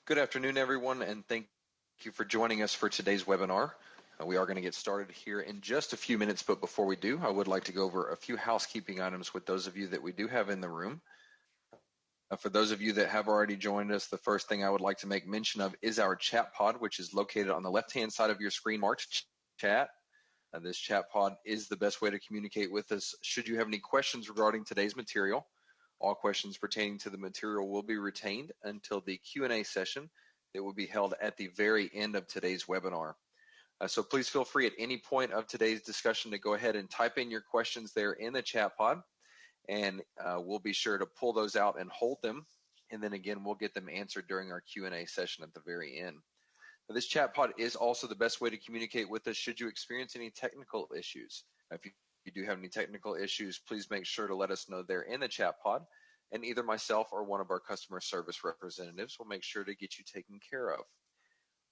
Good afternoon, everyone, and thank you for joining us for today's webinar. We are going to get started here in just a few minutes, but before we do, I would like to go over a few housekeeping items with those of you that we do have in the room. For those of you that have already joined us, the first thing I would like to make mention of is our chat pod, which is located on the left-hand side of your screen marked chat. This chat pod is the best way to communicate with us should you have any questions regarding today's material. All questions pertaining to the material will be retained until the Q&A session that will be held at the very end of today's webinar. So please feel free at any point of today's discussion to go ahead and type in your questions there in the chat pod, and we'll be sure to pull those out and hold them, and then again we'll get them answered during our Q&A session at the very end. Now, this chat pod is also the best way to communicate with us should you experience any technical issues. If you do have any technical issues, please make sure to let us know there in the chat pod, and either myself or one of our customer service representatives will make sure to get you taken care of.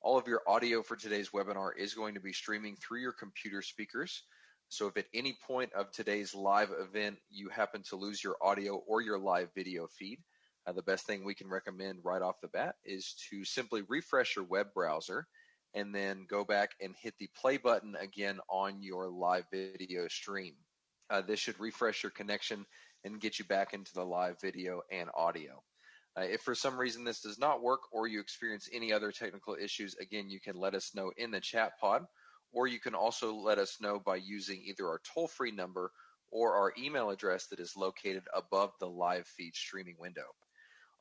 All of your audio for today's webinar is going to be streaming through your computer speakers. So if at any point of today's live event you happen to lose your audio or your live video feed, the best thing we can recommend right off the bat is to simply refresh your web browser and then go back and hit the play button again on your live video stream. This should refresh your connection and get you back into the live video and audio. If for some reason this does not work or you experience any other technical issues, again, you can let us know in the chat pod, or you can also let us know by using either our toll-free number or our email address that is located above the live feed streaming window.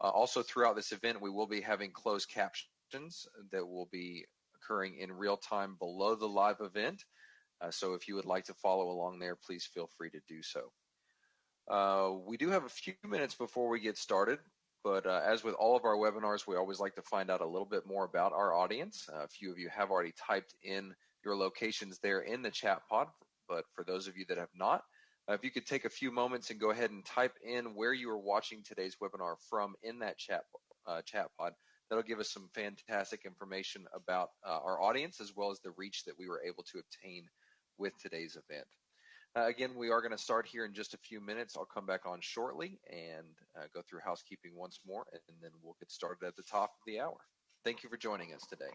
Also, throughout this event, we will be having closed captions that will be occurring in real time below the live event. So if you would like to follow along there, please feel free to do so. We do have a few minutes before we get started, but as with all of our webinars, we always like to find out a little bit more about our audience. A few of you have already typed in your locations there in the chat pod, but for those of you that have not, if you could take a few moments and go ahead and type in where you are watching today's webinar from in that chat pod, that'll give us some fantastic information about our audience as well as the reach that we were able to obtain with today's event. Again, we are going to start here in just a few minutes. I'll come back on shortly and go through housekeeping once more, and then we'll get started at the top of the hour. Thank you for joining us today.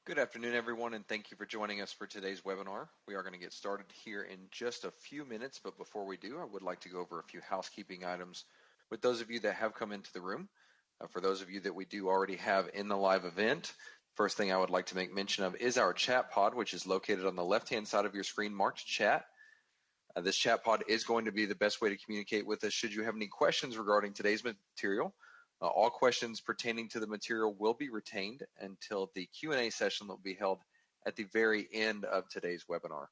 Good afternoon, everyone, and thank you for joining us for today's webinar. We are going to get started here in just a few minutes, but before we do, I would like to go over a few housekeeping items with those of you that have come into the room. For those of you that we do already have in the live event, first thing I would like to make mention of is our chat pod, which is located on the left-hand side of your screen marked chat. This chat pod is going to be the best way to communicate with us should you have any questions regarding today's material. All questions pertaining to the material will be retained until the Q&A session that will be held at the very end of today's webinar.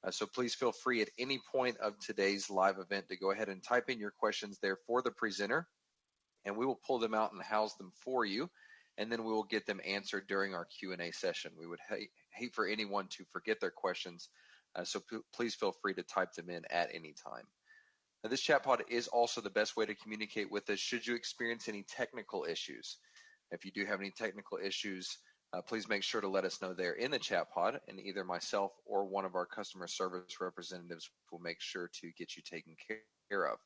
So please feel free at any point of today's live event to go ahead and type in your questions there for the presenter, and we will pull them out and house them for you, and then we will get them answered during our Q&A session. We would hate for anyone to forget their questions, so please feel free to type them in at any time. Now, this chat pod is also the best way to communicate with us should you experience any technical issues. If you do have any technical issues, please make sure to let us know there in the chat pod, and either myself or one of our customer service representatives will make sure to get you taken care of.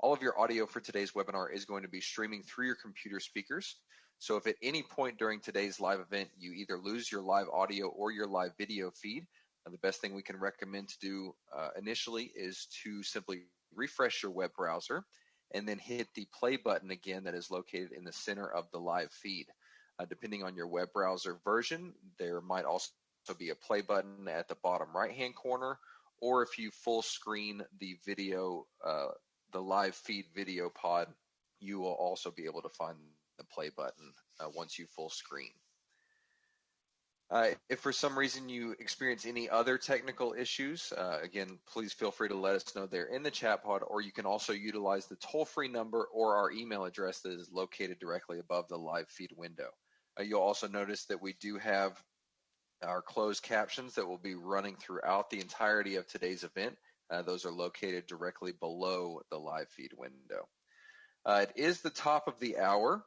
All of your audio for today's webinar is going to be streaming through your computer speakers. So if at any point during today's live event you either lose your live audio or your live video feed, the best thing we can recommend to do initially is to simply refresh your web browser and then hit the play button again that is located in the center of the live feed. Depending on your web browser version, there might also be a play button at the bottom right-hand corner, or if you full screen the video, the live feed video pod, you will also be able to find the play button once you full screen. If for some reason you experience any other technical issues, again, please feel free to let us know there in the chat pod, or you can also utilize the toll-free number or our email address that is located directly above the live feed window. You'll also notice that we do have our closed captions that will be running throughout the entirety of today's event. Those are located directly below the live feed window. It is the top of the hour.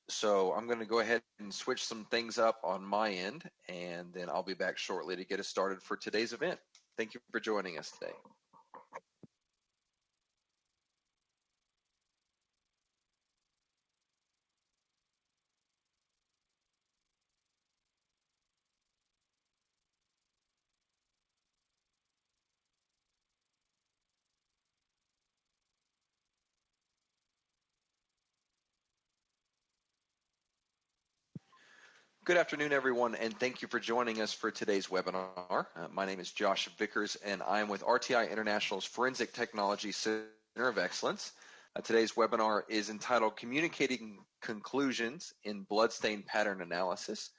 So I'm going to go ahead and switch some things up on my end, and then I'll be back shortly to get us started for today's event. Thank you for joining us today. Good afternoon, everyone, and thank you for joining us for today's webinar. My name is Josh Vickers, and I am with RTI International's Forensic Technology Center of Excellence. Today's webinar is entitled Communicating Conclusions in Bloodstain Pattern Analysis.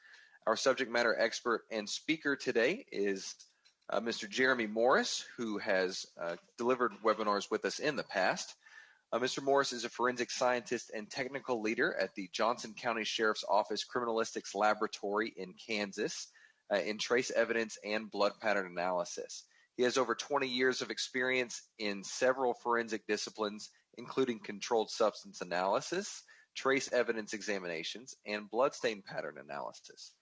Our subject matter expert and speaker today is Mr. Jeremy Morris, who has delivered webinars with us in the past. Mr. Morris is a forensic scientist and technical leader at the Johnson County Sheriff's Office Criminalistics Laboratory in Kansas in trace evidence and blood pattern analysis. He has over 20 years of experience in several forensic disciplines, including controlled substance analysis, trace evidence examinations, and bloodstain pattern analysis.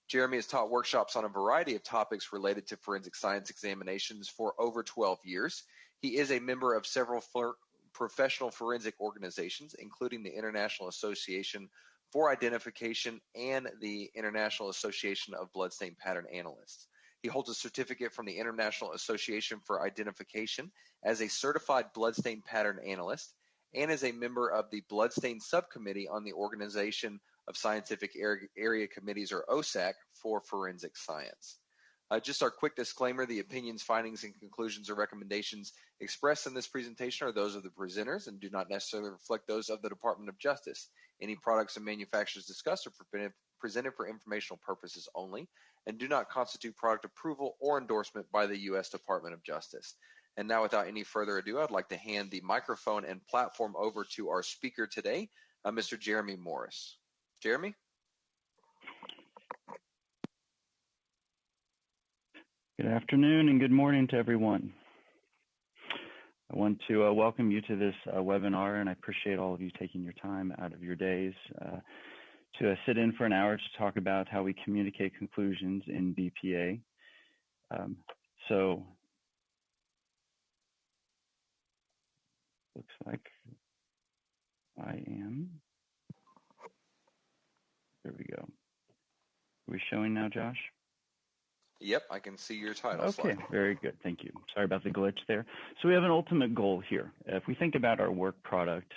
Jeremy has taught workshops on a variety of topics related to forensic science examinations for over 12 years. He is a member of several professional forensic organizations, including the International Association for Identification and the International Association of Bloodstain Pattern Analysts. He holds a certificate from the International Association for Identification as a certified bloodstain pattern analyst and is a member of the Bloodstain Subcommittee on the Organization of Scientific Area Committees, or OSAC, for Forensic Science. Just our quick disclaimer, the opinions, findings, and conclusions or recommendations expressed in this presentation are those of the presenters and do not necessarily reflect those of the Department of Justice. Any products and manufacturers discussed are presented for informational purposes only and do not constitute product approval or endorsement by the U.S. Department of Justice. And now, without any further ado, I'd like to hand the microphone and platform over to our speaker today, Mr. Jeremy Morris. Jeremy? Good afternoon and good morning to everyone. I want to welcome you to this webinar, and I appreciate all of you taking your time out of your days to sit in for an hour to talk about how we communicate conclusions in BPA. So looks like I am, there we go. Are we showing now, Josh? Yep, I can see your title Okay, slide. very good. Thank you. Sorry about the glitch there. So we have an ultimate goal here. If we think about our work product,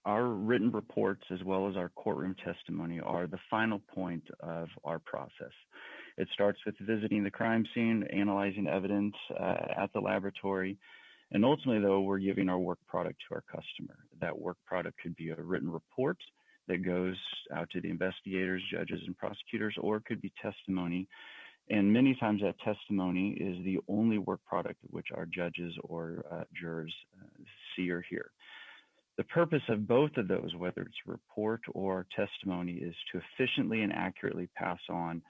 our written reports as well as our courtroom testimony are the final point of our process. It starts with visiting the crime scene, analyzing evidence at the laboratory, and ultimately, though, we're giving our work product to our customer. That work product could be a written report that goes out to the investigators, judges, and prosecutors, or it could be testimony. And many times that testimony is the only work product which our judges or jurors see or hear. The purpose of both of those, whether it's report or testimony, is to efficiently and accurately pass on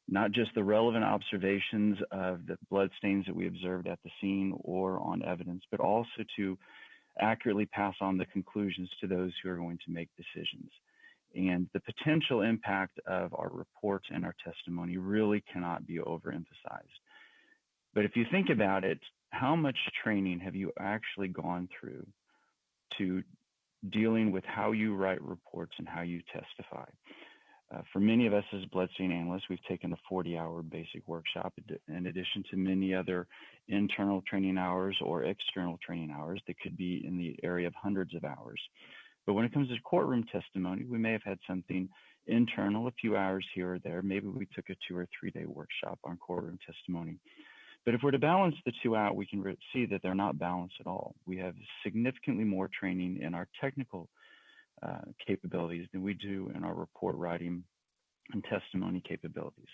not just the relevant observations of the bloodstains that we observed at the scene or on evidence, but also to accurately pass on the conclusions to those who are going to make decisions. And the potential impact of our reports and our testimony really cannot be overemphasized. But if you think about it, how much training have you actually gone through to dealing with how you write reports and how you testify? For many of us as bloodstain analysts, we've taken a 40-hour basic workshop in addition to many other internal training hours or external training hours that could be in the area of hundreds of hours. But when it comes to courtroom testimony, we may have had something internal, a few hours here or there. Maybe we took a 2 or 3 day workshop on courtroom testimony. But if we're to balance the two out, we can see that they're not balanced at all. We have significantly more training in our technical capabilities than we do in our report writing and testimony capabilities.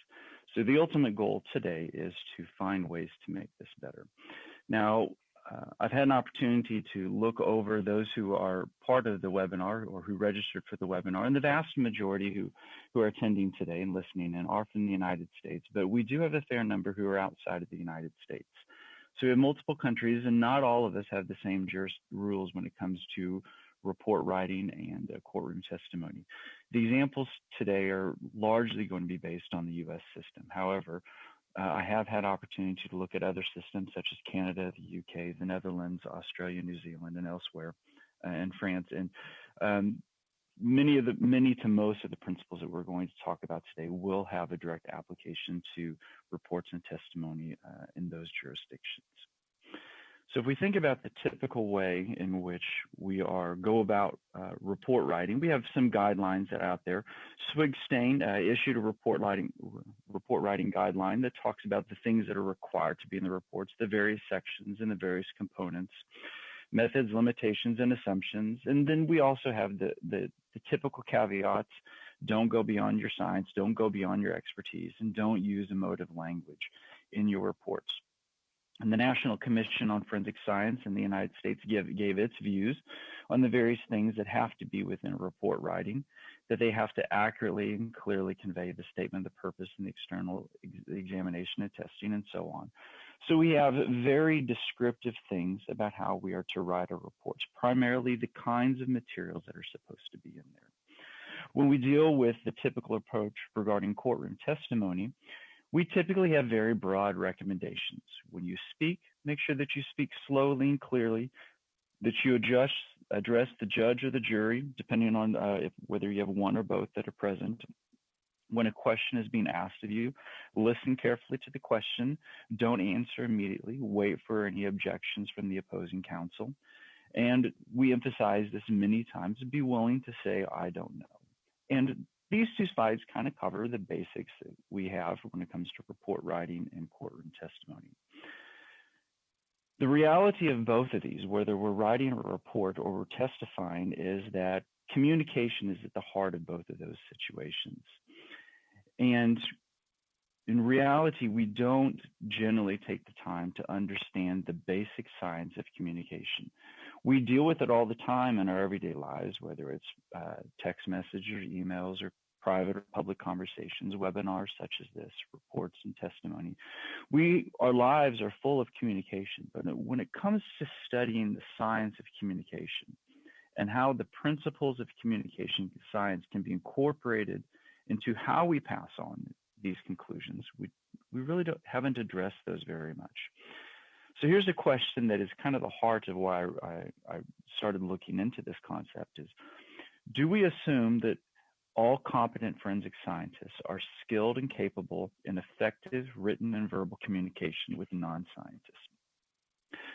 So the ultimate goal today is to find ways to make this better. Now, I've had an opportunity to look over those who are part of the webinar or who registered for the webinar, and the vast majority who are attending today and listening in are from the United States, but we do have a fair number who are outside of the United States. So we have multiple countries, and not all of us have the same rules when it comes to report writing and courtroom testimony. The examples today are largely going to be based on the U.S. system. However, I have had opportunity to look at other systems such as Canada, the UK, the Netherlands, Australia, New Zealand, and elsewhere, and France. And many to most of the principles that we're going to talk about today will have a direct application to reports and testimony in those jurisdictions. So if we think about the typical way in which we go about report writing, we have some guidelines that are out there. Bloodstain issued a report writing guideline that talks about the things that are required to be in the reports, the various sections and the various components, methods, limitations, and assumptions. And then we also have the typical caveats: don't go beyond your science, don't go beyond your expertise, and don't use emotive language in your reports. And the National Commission on Forensic Science in the United States gave its views on the various things that have to be within report writing, that they have to accurately and clearly convey the statement of purpose and the external examination and testing and so on. So we have very descriptive things about how we are to write our reports, primarily the kinds of materials that are supposed to be in there. When we deal with the typical approach regarding courtroom testimony, we typically have very broad recommendations. When you speak, make sure that you speak slowly and clearly, that you address the judge or the jury, depending on whether you have one or both that are present. When a question is being asked of you, listen carefully to the question. Don't answer immediately. Wait for any objections from the opposing counsel. And we emphasize this many times: be willing to say, I don't know. And these two slides kind of cover the basics that we have when it comes to report writing and courtroom testimony. The reality of both of these, whether we're writing a report or we're testifying, is that communication is at the heart of both of those situations. And in reality, we don't generally take the time to understand the basic science of communication. We deal with it all the time in our everyday lives, whether it's text messages or emails or private or public conversations, webinars such as this, reports and testimony. Our lives are full of communication, but when it comes to studying the science of communication and how the principles of communication science can be incorporated into how we pass on these conclusions, we really haven't addressed those very much. So here's a question that is kind of the heart of why I started looking into this concept: is, do we assume that All competent forensic scientists are skilled and capable in effective written and verbal communication with non-scientists.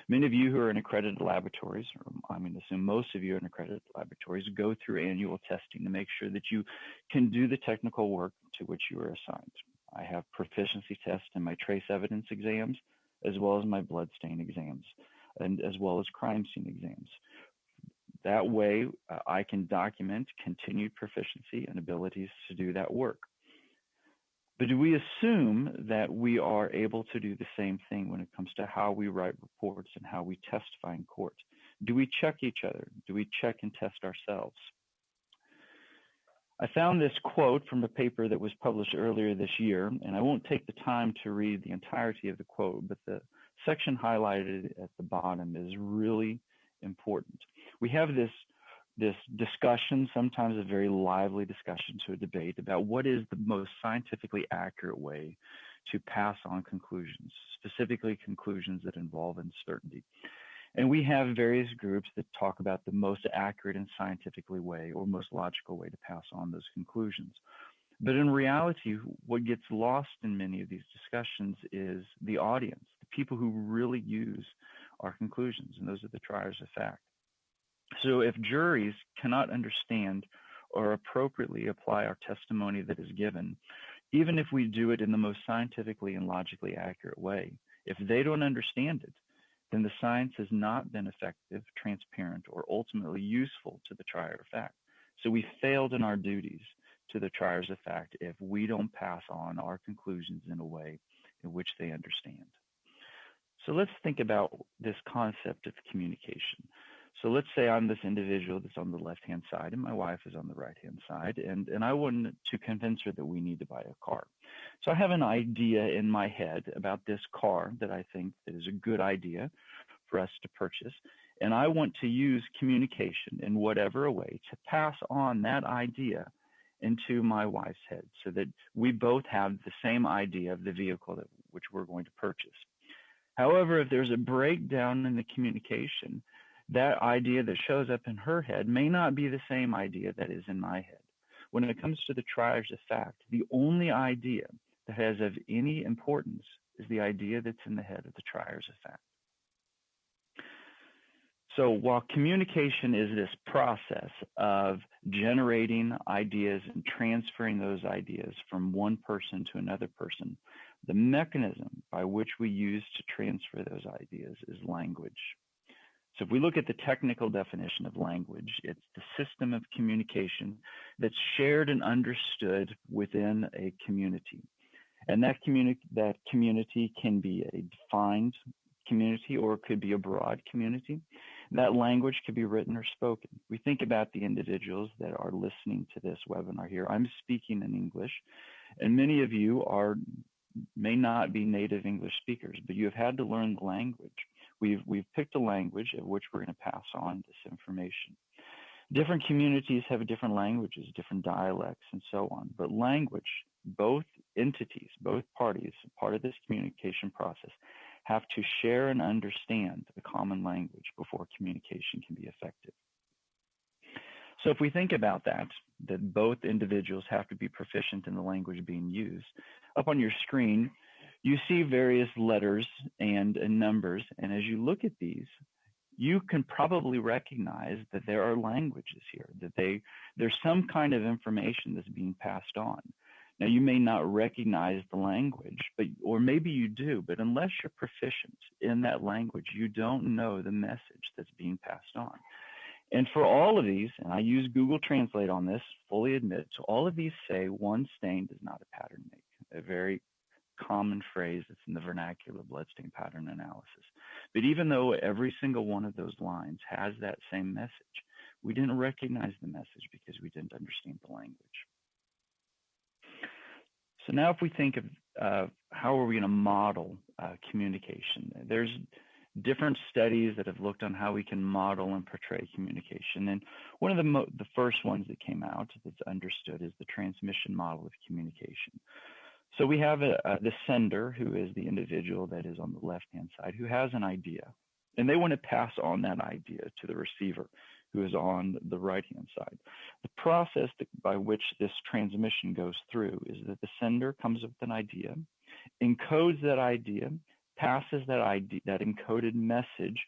Many of you who are in accredited laboratories, or I'm going to assume most of you are in accredited laboratories, go through annual testing to make sure that you can do the technical work to which you are assigned. I have proficiency tests in my trace evidence exams, as well as my bloodstain exams, and as well as crime scene exams. That way, I can document continued proficiency and abilities to do that work. But do we assume that we are able to do the same thing when it comes to how we write reports and how we testify in court? Do we check each other? Do we check and test ourselves? I found this quote from a paper that was published earlier this year, and I won't take the time to read the entirety of the quote, but the section highlighted at the bottom is really important. We have this discussion, sometimes a very lively discussion to a debate about what is the most scientifically accurate way to pass on conclusions, specifically conclusions that involve uncertainty. And we have various groups that talk about the most accurate and scientifically way or most logical way to pass on those conclusions. But in reality, what gets lost in many of these discussions is the audience, the people who really use our conclusions, and those are the triers of fact. So if juries cannot understand or appropriately apply our testimony that is given, even if we do it in the most scientifically and logically accurate way, if they don't understand it, then the science has not been effective, transparent, or ultimately useful to the trier of fact. So we failed in our duties to the triers of fact if we don't pass on our conclusions in a way in which they understand. So let's think about this concept of communication. So let's say I'm this individual that's on the left-hand side and my wife is on the right-hand side, and I want to convince her that we need to buy a car. So I have an idea in my head about this car that I think that is a good idea for us to purchase, and I want to use communication in whatever way to pass on that idea into my wife's head so that we both have the same idea of the vehicle which we're going to purchase. However, if there's a breakdown in the communication, that idea that shows up in her head may not be the same idea that is in my head. When it comes to the triers of fact, the only idea that has of any importance is the idea that's in the head of the triers of fact. So while communication is this process of generating ideas and transferring those ideas from one person to another person, the mechanism by which we use to transfer those ideas is language. So if we look at the technical definition of language, it's the system of communication that's shared and understood within a community. And that community can be a defined community or it could be a broad community. That language could be written or spoken. We think about the individuals that are listening to this webinar here. I'm speaking in English, and many of you may not be native English speakers, but you have had to learn the language. We've picked a language of which we're going to pass on this information. Different communities have different languages, different dialects, and so on. But language, both entities, both parties, part of this communication process, have to share and understand the common language before communication can be effective. So if we think about that both individuals have to be proficient in the language being used, up on your screen, you see various letters and numbers, and as you look at these, you can probably recognize that there are languages here, that there's some kind of information that's being passed on. Now, you may not recognize the language, or maybe you do, but unless you're proficient in that language, you don't know the message that's being passed on. And for all of these, and I use Google Translate on this, fully admit, so all of these say one stain does not a pattern make, a very common phrase that's in the vernacular bloodstain pattern analysis. But even though every single one of those lines has that same message, we didn't recognize the message because we didn't understand the language. So now if we think of how are we going to model communication, there's different studies that have looked on how we can model and portray communication. And one of the first ones that came out that's understood is the transmission model of communication. So we have the sender, who is the individual that is on the left-hand side, who has an idea, and they want to pass on that idea to the receiver, who is on the right-hand side. The process by which this transmission goes through is that the sender comes up with an idea, encodes that idea, passes that encoded message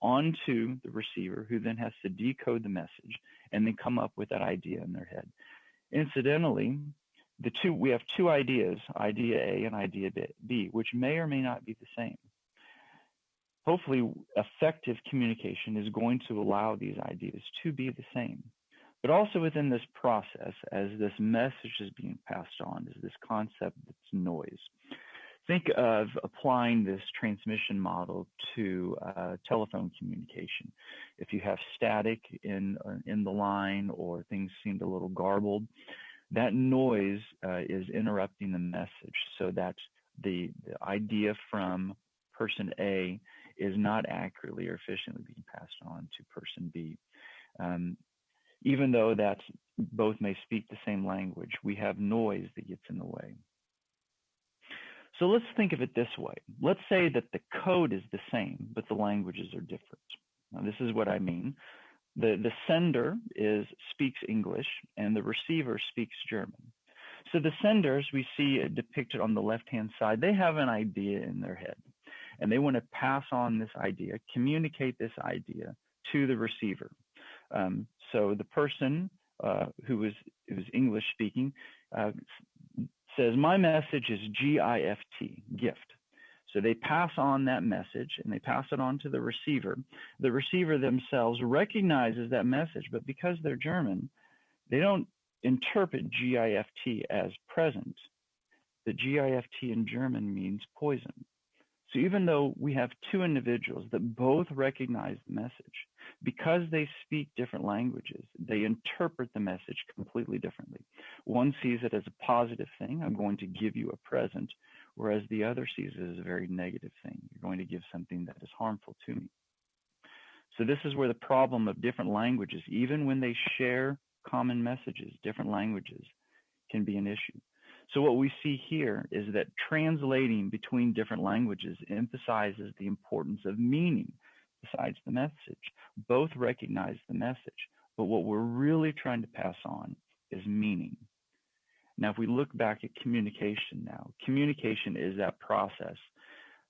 onto the receiver, who then has to decode the message and then come up with that idea in their head. Incidentally, we have two ideas, idea A and idea B, which may or may not be the same. Hopefully, effective communication is going to allow these ideas to be the same. But also within this process, as this message is being passed on, is this concept that's noise. Think of applying this transmission model to telephone communication. If you have static in the line, or things seemed a little garbled, that noise is interrupting the message, so that the idea from person A is not accurately or efficiently being passed on to person B. Even though that both may speak the same language, we have noise that gets in the way. So let's think of it this way. Let's say that the code is the same, but the languages are different. Now, this is what I mean. The sender speaks English, and the receiver speaks German. So the senders, we see depicted on the left-hand side, they have an idea in their head, and they want to pass on this idea, communicate this idea to the receiver. So the person who is English speaking says, my message is GIFT, gift. So they pass on that message, and they pass it on to the receiver. The receiver themselves recognizes that message, but because they're German, they don't interpret GIFT as present. The GIFT in German means poison. So even though we have two individuals that both recognize the message, because they speak different languages, they interpret the message completely differently. One sees it as a positive thing, I'm going to give you a present, whereas the other sees it as a very negative thing. You're going to give something that is harmful to me. So this is where the problem of different languages, even when they share common messages, different languages, can be an issue. So what we see here is that translating between different languages emphasizes the importance of meaning besides the message. Both recognize the message, but what we're really trying to pass on is meaning. Now, if we look back at communication now, communication is that process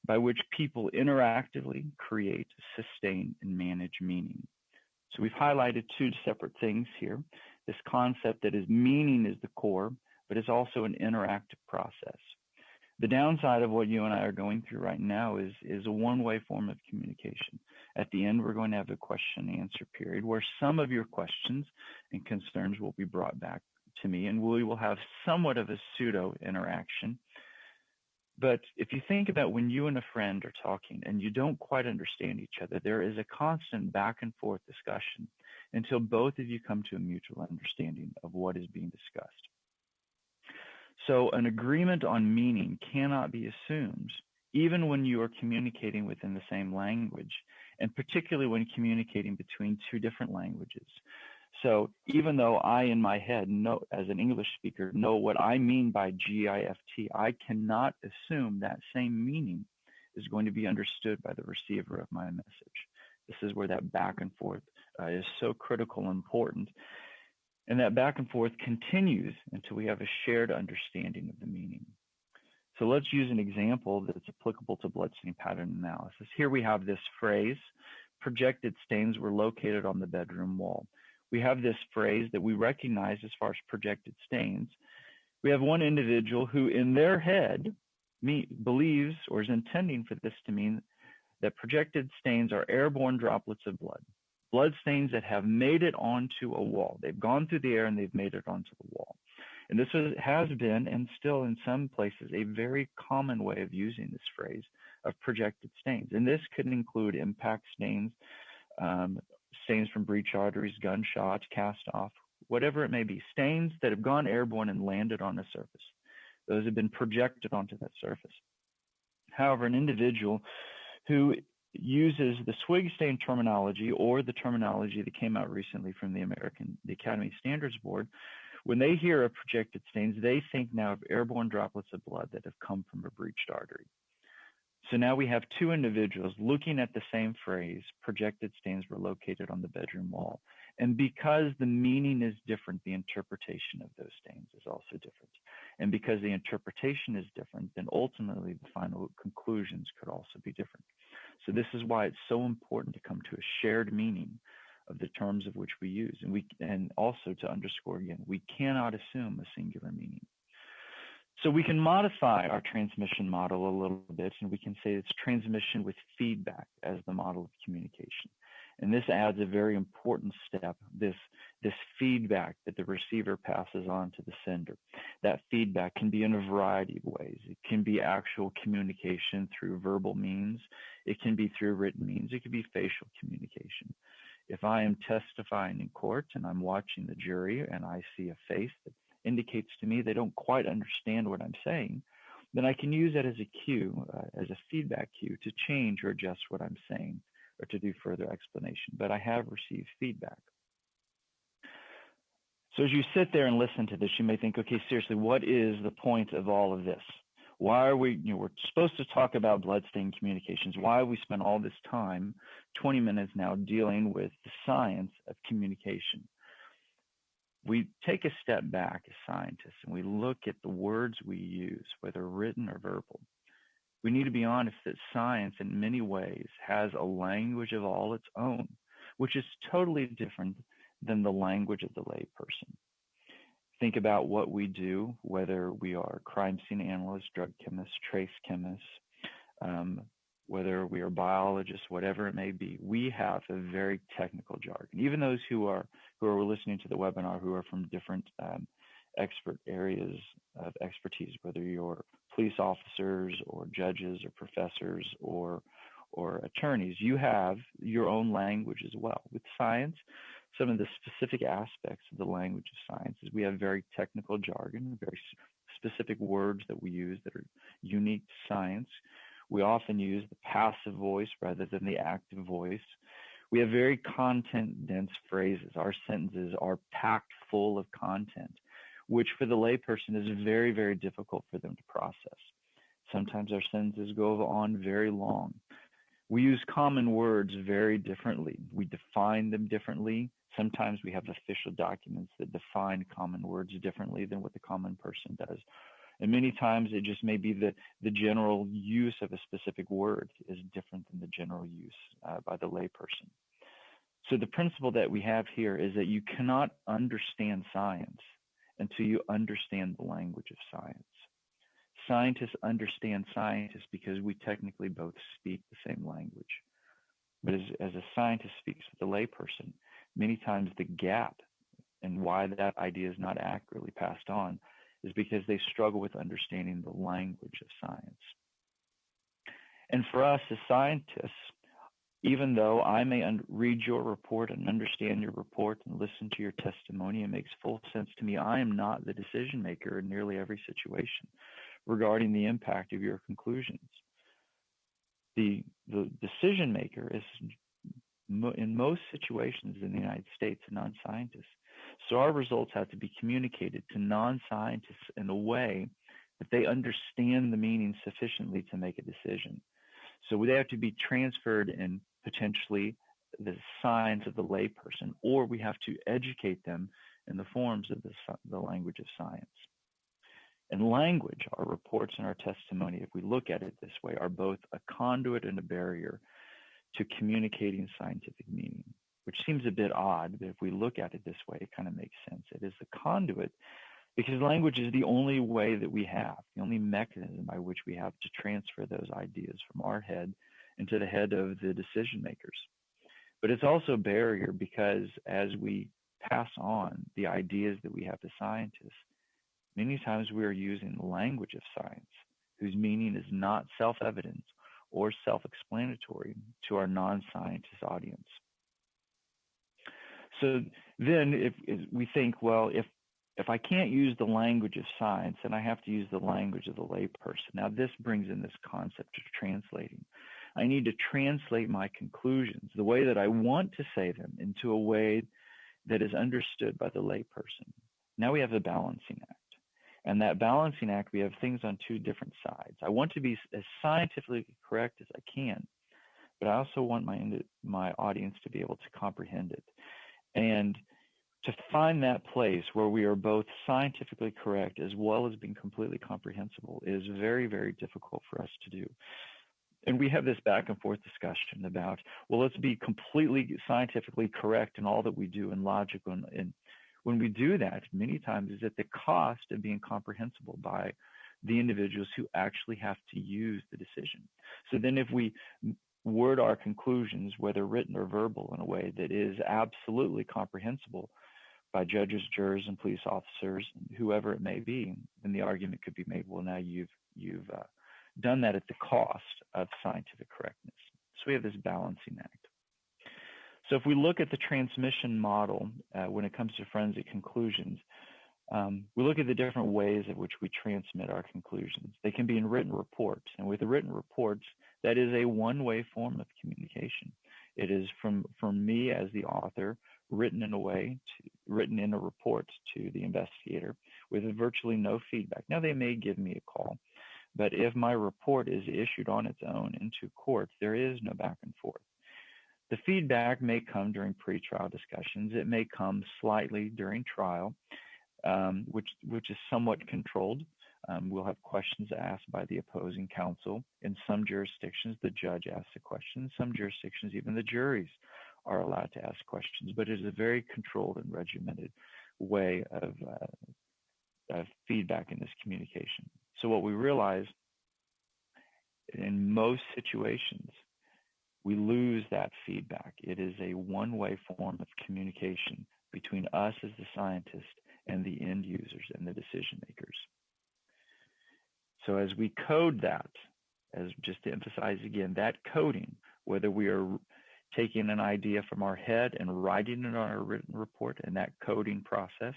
by which people interactively create, sustain, and manage meaning. So we've highlighted two separate things here. This concept that is meaning is the core, but it's also an interactive process. The downside of what you and I are going through right now is a one-way form of communication. At the end, we're going to have a question and answer period where some of your questions and concerns will be brought back to me, and we will have somewhat of a pseudo interaction. But if you think about when you and a friend are talking and you don't quite understand each other, there is a constant back and forth discussion until both of you come to a mutual understanding of what is being discussed. So an agreement on meaning cannot be assumed, even when you are communicating within the same language, and particularly when communicating between two different languages. So even though I, in my head, know, as an English speaker, know what I mean by GIFT, I cannot assume that same meaning is going to be understood by the receiver of my message. This is where that back and forth is so critical and important. And that back and forth continues until we have a shared understanding of the meaning. So let's use an example that's applicable to bloodstain pattern analysis. Here we have this phrase, projected stains were located on the bedroom wall. We have this phrase that we recognize as far as projected stains. We have one individual who in their head believes or is intending for this to mean that projected stains are airborne droplets of blood stains that have made it onto a wall. They've gone through the air and they've made it onto the wall. And this has been, and still in some places, a very common way of using this phrase of projected stains. And this could include impact stains, stains from breech arteries, gunshots, cast off, whatever it may be, stains that have gone airborne and landed on a surface. Those have been projected onto that surface. However, an individual who uses the swig stain terminology or the terminology that came out recently from the Academy Standards Board, when they hear of projected stains, they think now of airborne droplets of blood that have come from a breached artery. So now we have two individuals looking at the same phrase, projected stains were located on the bedroom wall, And because the meaning is different, the interpretation of those things is also different. And because the interpretation is different, then ultimately the final conclusions could also be different. So this is why it's so important to come to a shared meaning of the terms of which we use. And also to underscore again, we cannot assume a singular meaning. So we can modify our transmission model a little bit, and we can say it's transmission with feedback as the model of communication. And this adds a very important step, this feedback that the receiver passes on to the sender. That feedback can be in a variety of ways. It can be actual communication through verbal means. It can be through written means. It could be facial communication. If I am testifying in court and I'm watching the jury and I see a face that indicates to me they don't quite understand what I'm saying, then I can use that as a cue, as a feedback cue to change or adjust what I'm saying or to do further explanation. But I have received feedback. So as you sit there and listen to this, you may think, okay, seriously, what is the point of all of this? Why are we, we're supposed to talk about bloodstain communications. Why have we spent all this time, 20 minutes now, dealing with the science of communication? We take a step back as scientists and we look at the words we use, whether written or verbal. We need to be honest that science in many ways has a language of all its own, which is totally different than the language of the layperson. Think about what we do, whether we are crime scene analysts, drug chemists, trace chemists, whether we are biologists, whatever it may be. We have a very technical jargon. Even those who are listening to the webinar who are from different expert areas of expertise, whether you're police officers or judges or professors or attorneys, you have your own language as well. With science, some of the specific aspects of the language of science is we have very technical jargon, very specific words that we use that are unique to science. We often use the passive voice rather than the active voice. We have very content-dense phrases. Our sentences are packed full of content, which for the layperson is very, very difficult for them to process. Sometimes our sentences go on very long. We use common words very differently. We define them differently. Sometimes we have official documents that define common words differently than what the common person does. And many times it just may be that the general use of a specific word is different than the general use by the layperson. So the principle that we have here is that you cannot understand science until you understand the language of science. Scientists understand scientists because we technically both speak the same language. But as a scientist speaks with a layperson, many times the gap and why that idea is not accurately passed on is because they struggle with understanding the language of science. And for us as scientists, even though I may read your report and understand your report and listen to your testimony, it makes full sense to me. I am not the decision maker in nearly every situation regarding the impact of your conclusions. The decision maker is, in most situations in the United States, a non-scientist. So our results have to be communicated to non-scientists in a way that they understand the meaning sufficiently to make a decision. So they have to be transferred in potentially the science of the layperson, or we have to educate them in the forms of the language of science. And language, our reports and our testimony, if we look at it this way, are both a conduit and a barrier to communicating scientific meaning, which seems a bit odd, but if we look at it this way, it kind of makes sense. It is the conduit because language is the only way that we have, the only mechanism by which we have to transfer those ideas from our head into the head of the decision makers. But it's also a barrier because as we pass on the ideas that we have to scientists, many times we are using the language of science whose meaning is not self-evident or self-explanatory to our non-scientist audience. So then if we think, well, if I can't use the language of science, then I have to use the language of the layperson. Now this brings in this concept of translating. I need to translate my conclusions, the way that I want to say them, into a way that is understood by the layperson. Now we have a balancing act. And that balancing act, we have things on two different sides. I want to be as scientifically correct as I can, but I also want my audience to be able to comprehend it. And to find that place where we are both scientifically correct as well as being completely comprehensible is very, very difficult for us to do. And we have this back and forth discussion about, well, let's be completely scientifically correct in all that we do and logical. And when we do that, many times is at the cost of being comprehensible by the individuals who actually have to use the decision. So then if we word our conclusions, whether written or verbal, in a way that is absolutely comprehensible by judges, jurors, and police officers, whoever it may be, then the argument could be made, well, now you've done that at the cost of scientific correctness. So we have this balancing act. So if we look at the transmission model when it comes to forensic conclusions, we look at the different ways in which we transmit our conclusions. They can be in written reports, and with the written reports, that is a one-way form of communication. It is from me as the author, written in a report to the investigator with virtually no feedback. Now, they may give me a call, but if my report is issued on its own into court, there is no back and forth. The feedback may come during pretrial discussions. It may come slightly during trial, which is somewhat controlled. We'll have questions asked by the opposing counsel. In some jurisdictions, the judge asks a question. In some jurisdictions, even the juries are allowed to ask questions, but it is a very controlled and regimented way of feedback in this communication. So what we realize in most situations, we lose that feedback. It is a one-way form of communication between us as the scientist and the end users and the decision makers. So as we code that, as just to emphasize again, that coding, whether we are taking an idea from our head and writing it on our written report, and that coding process,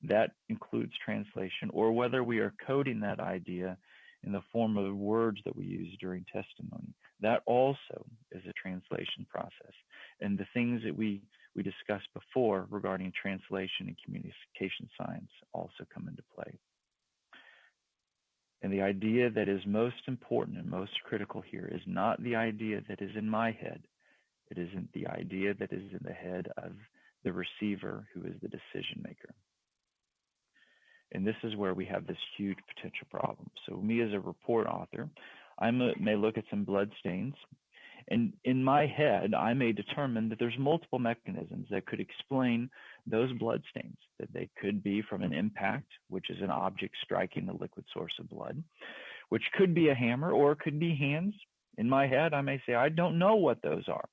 that includes translation, or whether we are coding that idea in the form of words that we use during testimony, that also is a translation process. And the things that we discussed before regarding translation and communication science also come into play. And the idea that is most important and most critical here is not the idea that is in my head. It isn't the idea that is in the head of the receiver, who is the decision maker. And this is where we have this huge potential problem. So me as a report author, I may look at some blood stains, and in my head, I may determine that there's multiple mechanisms that could explain those blood stains, that they could be from an impact, which is an object striking the liquid source of blood, which could be a hammer or it could be hands. In my head, I may say, I don't know what those are.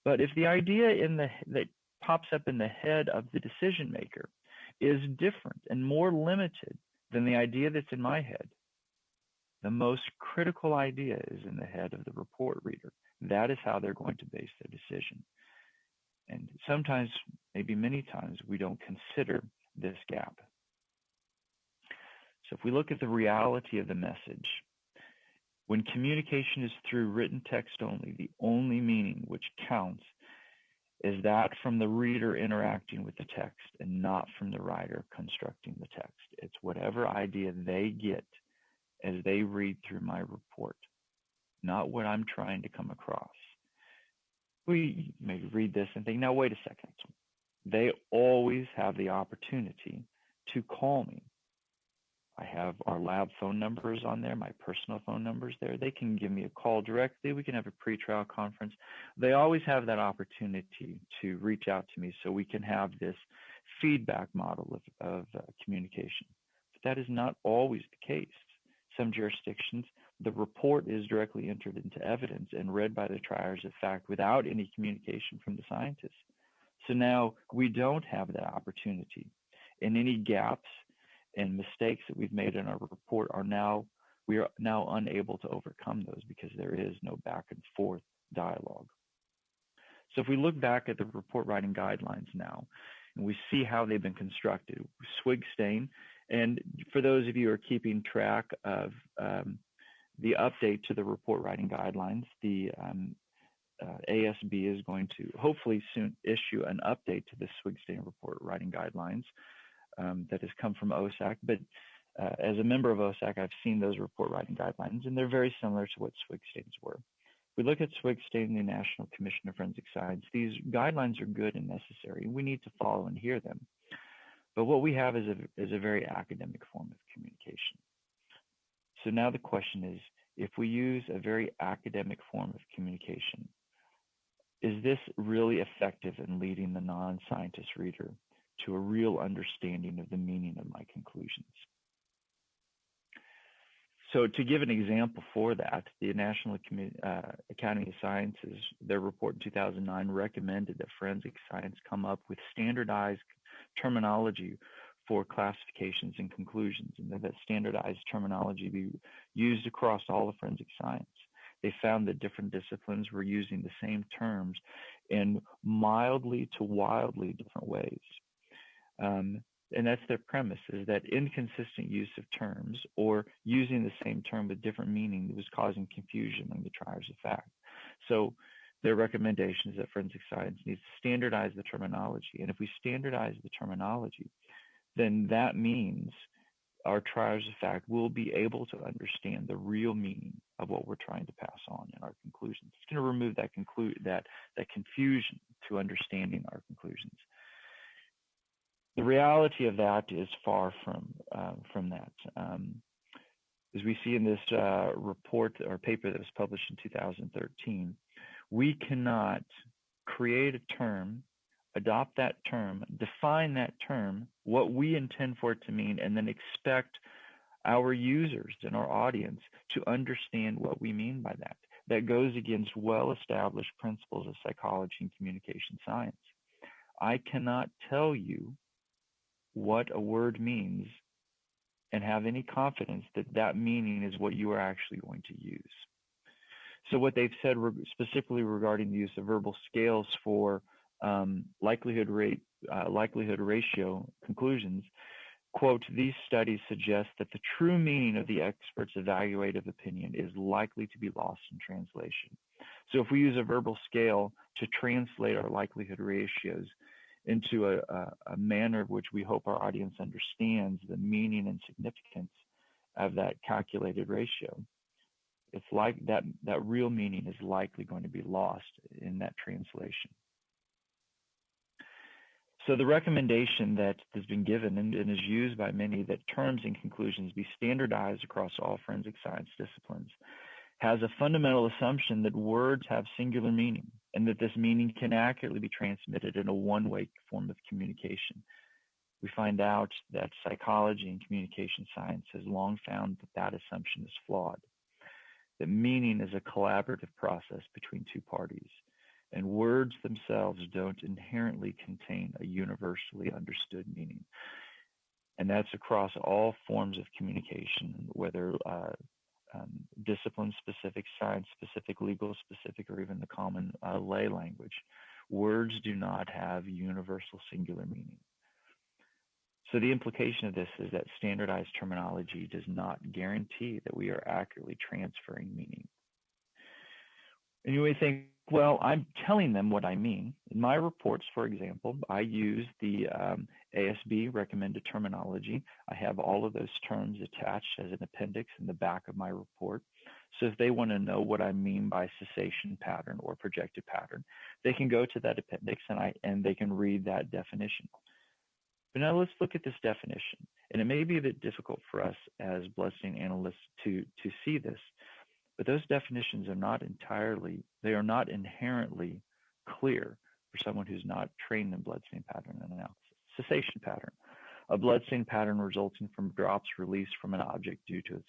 But if the idea that pops up in the head of the decision maker is different and more limited than the idea that's in my head, the most critical idea is in the head of the report reader. That is how they're going to base their decision. And sometimes, maybe many times, we don't consider this gap. So if we look at the reality of the message, when communication is through written text only, the only meaning which counts is that from the reader interacting with the text and not from the writer constructing the text. It's whatever idea they get as they read through my report, not what I'm trying to come across. We may read this and think, now wait a second. They always have the opportunity to call me. I have our lab phone numbers on there, my personal phone numbers there. They can give me a call directly. We can have a pretrial conference. They always have that opportunity to reach out to me so we can have this feedback model of communication. But that is not always the case. Some jurisdictions, the report is directly entered into evidence and read by the triers of fact without any communication from the scientists. So now we don't have that opportunity. And any gaps and mistakes that we've made in our report we are now unable to overcome those because there is no back and forth dialogue. So if we look back at the report writing guidelines now, and we see how they've been constructed, Bloodstain, and for those of you who are keeping track of the update to the report writing guidelines, the ASB is going to hopefully soon issue an update to the Bloodstain report writing guidelines that has come from OSAC. But as a member of OSAC, I've seen those report writing guidelines, and they're very similar to what Bloodstain were. we look at Bloodstain and the National Commission of Forensic Science, these guidelines are good and necessary, and we need to follow and hear them. But what we have is a very academic form of communication. So now the question is, if we use a very academic form of communication, is this really effective in leading the non-scientist reader to a real understanding of the meaning of my conclusions? So to give an example for that, the National Academy of Sciences, their report in 2009 recommended that forensic science come up with standardized terminology for classifications and conclusions, and that standardized terminology be used across all of forensic science. They found that different disciplines were using the same terms in mildly to wildly different ways. And that's their premise, is that inconsistent use of terms or using the same term with different meaning was causing confusion among the triers of fact. So their recommendation is that forensic science needs to standardize the terminology. And if we standardize the terminology, then that means our triers of fact will be able to understand the real meaning of what we're trying to pass on in our conclusions. It's going to remove that confusion to understanding our conclusions. The reality of that is far from that. As we see in this report or paper that was published in 2013, we cannot create a term, adopt that term, define that term, what we intend for it to mean, and then expect our users and our audience to understand what we mean by that. That goes against well-established principles of psychology and communication science. I cannot tell you what a word means and have any confidence that that meaning is what you are actually going to use. So what they've said specifically regarding the use of verbal scales for likelihood ratio conclusions, quote, these studies suggest that the true meaning of the expert's evaluative opinion is likely to be lost in translation. So if we use a verbal scale to translate our likelihood ratios into a manner of which we hope our audience understands the meaning and significance of that calculated ratio, it's like that real meaning is likely going to be lost in that translation. So the recommendation that has been given and is used by many that terms and conclusions be standardized across all forensic science disciplines has a fundamental assumption that words have singular meaning and that this meaning can accurately be transmitted in a one-way form of communication. We find out that psychology and communication science has long found that that assumption is flawed, that meaning is a collaborative process between two parties, and words themselves don't inherently contain a universally understood meaning. And that's across all forms of communication, whether discipline-specific, science-specific, legal-specific, or even the common lay language. Words do not have universal singular meaning. So the implication of this is that standardized terminology does not guarantee that we are accurately transferring meaning. And you may think, well, I'm telling them what I mean. In my reports, for example, I use the ASB recommended terminology. I have all of those terms attached as an appendix in the back of my report. So if they want to know what I mean by cessation pattern or projected pattern, they can go to that appendix and they can read that definition. But now let's look at this definition. And it may be a bit difficult for us as Bloodstain analysts to see this, but those definitions are not inherently clear for someone who's not trained in bloodstain pattern analysis. Cessation pattern, a bloodstain pattern resulting from drops released from an object due to its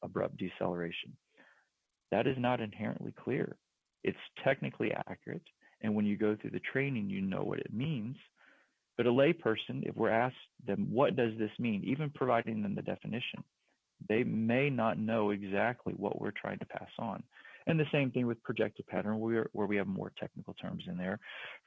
abrupt deceleration. That is not inherently clear. It's technically accurate, and when you go through the training, you know what it means. But a layperson, if we're asked them, what does this mean, even providing them the definition, they may not know exactly what we're trying to pass on. And the same thing with projected pattern, where we have more technical terms in there,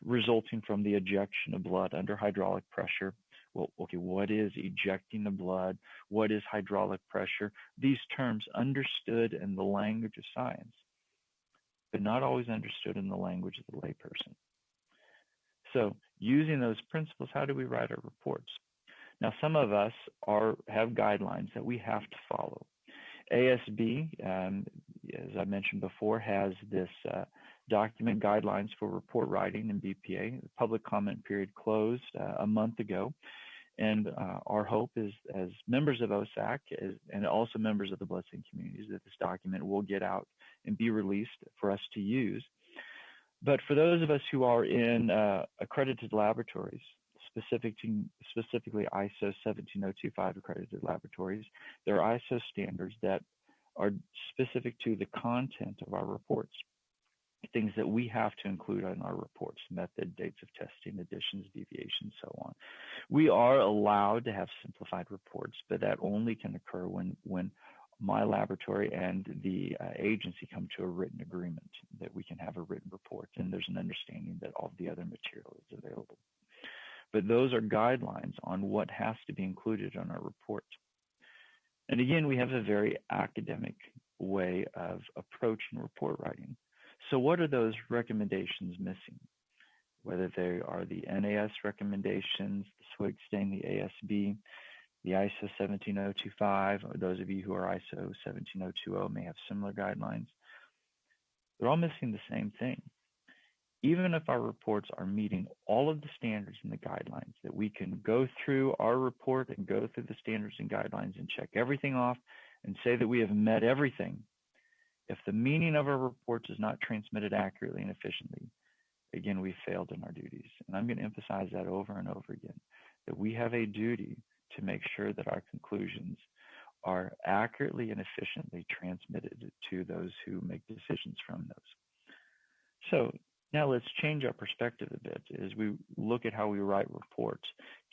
resulting from the ejection of blood under hydraulic pressure. Well, okay, what is ejecting the blood? What is hydraulic pressure? These terms understood in the language of science, but not always understood in the language of the layperson. So using those principles, how do we write our reports? Now, some of us have guidelines that we have to follow. ASB, as I mentioned before, has this document guidelines for report writing in BPA. The public comment period closed a month ago. And our hope is, as members of OSAC and also members of the Bloodstain communities, that this document will get out and be released for us to use. But for those of us who are in accredited laboratories, specifically ISO 17025 accredited laboratories, there are ISO standards that are specific to the content of our reports, things that we have to include in our reports: method, dates of testing, additions, deviations, so on. We are allowed to have simplified reports, but that only can occur when my laboratory and the agency come to a written agreement that we can have a written report, and there's an understanding that all the other material is available. But those are guidelines on what has to be included on our report. And again, we have a very academic way of approaching report writing. So what are those recommendations missing? Whether they are the NAS recommendations, the Bloodstain, the ASB, the ISO 17025, or those of you who are ISO 17020 may have similar guidelines. They're all missing the same thing. Even if our reports are meeting all of the standards and the guidelines, that we can go through our report and go through the standards and guidelines and check everything off and say that we have met everything, if the meaning of our reports is not transmitted accurately and efficiently, again, we failed in our duties. And I'm going to emphasize that over and over again, that we have a duty to make sure that our conclusions are accurately and efficiently transmitted to those who make decisions from those. So now let's change our perspective a bit as we look at how we write reports.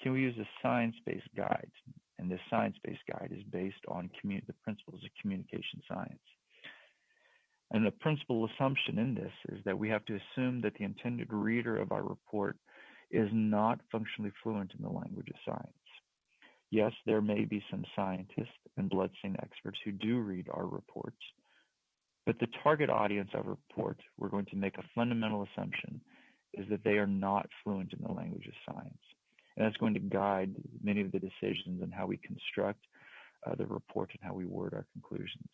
Can we use a science-based guide? And this science-based guide is based on the principles of communication science. And the principal assumption in this is that we have to assume that the intended reader of our report is not functionally fluent in the language of science. Yes, there may be some scientists and bloodstain experts who do read our reports, but the target audience of our report, we're going to make a fundamental assumption, is that they are not fluent in the language of science. And that's going to guide many of the decisions on how we construct the report and how we word our conclusions.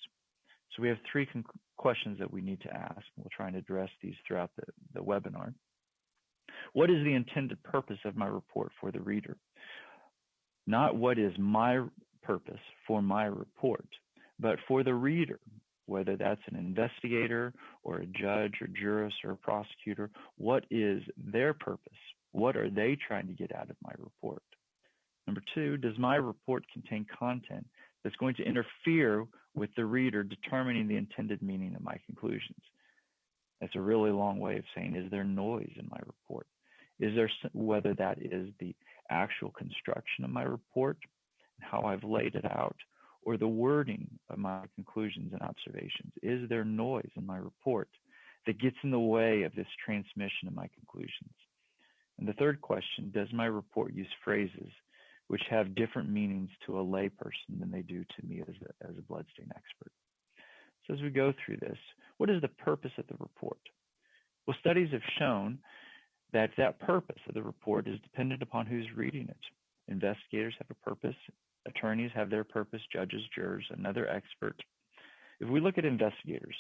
So we have three questions that we need to ask. We'll try and address these throughout the webinar. What is the intended purpose of my report for the reader? Not what is my purpose for my report, but for the reader, whether that's an investigator or a judge or jurist or a prosecutor, what is their purpose? What are they trying to get out of my report? Number two, does my report contain content that's going to interfere with the reader determining the intended meaning of my conclusions? That's a really long way of saying, is there noise in my report? Is there, whether that is the actual construction of my report, how I've laid it out, or the wording of my conclusions and observations? Is there noise in my report that gets in the way of this transmission of my conclusions? And the third question, does my report use phrases which have different meanings to a layperson than they do to me as a bloodstain expert? So as we go through this, what is the purpose of the report? Well, studies have shown that purpose of the report is dependent upon who's reading it. Investigators have a purpose, attorneys have their purpose, judges, jurors, another expert. If we look at investigators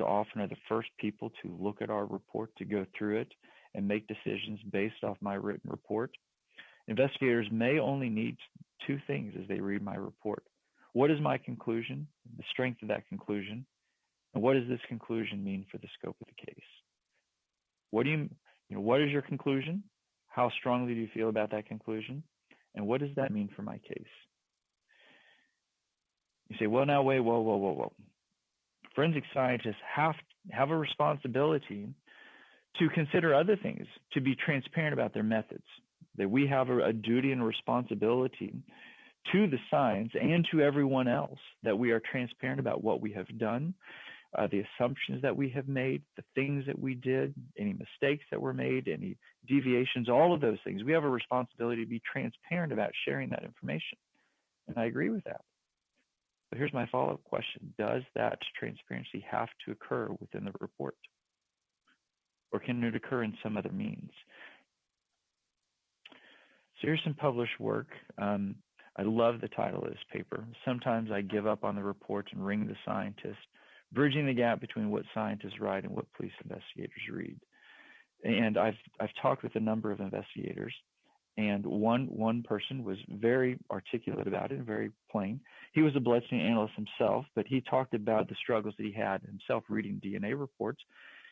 often are the first people to look at our report, to go through it and make decisions based off my written report. Investigators may only need two things as they read my report. What is my conclusion, the strength of that conclusion, and what does this conclusion mean for the scope of the case? What is your conclusion? How strongly do you feel about that conclusion? And what does that mean for my case? You say, well, now wait, whoa. Forensic scientists have a responsibility to consider other things, to be transparent about their methods. That we have a duty and a responsibility to the science and to everyone else, that we are transparent about what we have done, the assumptions that we have made, the things that we did, any mistakes that were made, any deviations, all of those things. We have a responsibility to be transparent about sharing that information. And I agree with that. But here's my follow-up question. Does that transparency have to occur within the report? Or can it occur in some other means? So here's some published work. I love the title of this paper. Sometimes I give up on the report and ring the scientist bridging the gap between what scientists write and what police investigators read. And I've talked with a number of investigators, and one person was very articulate about it and very plain. He was a bloodstain analyst himself, but he talked about the struggles that he had himself reading DNA reports.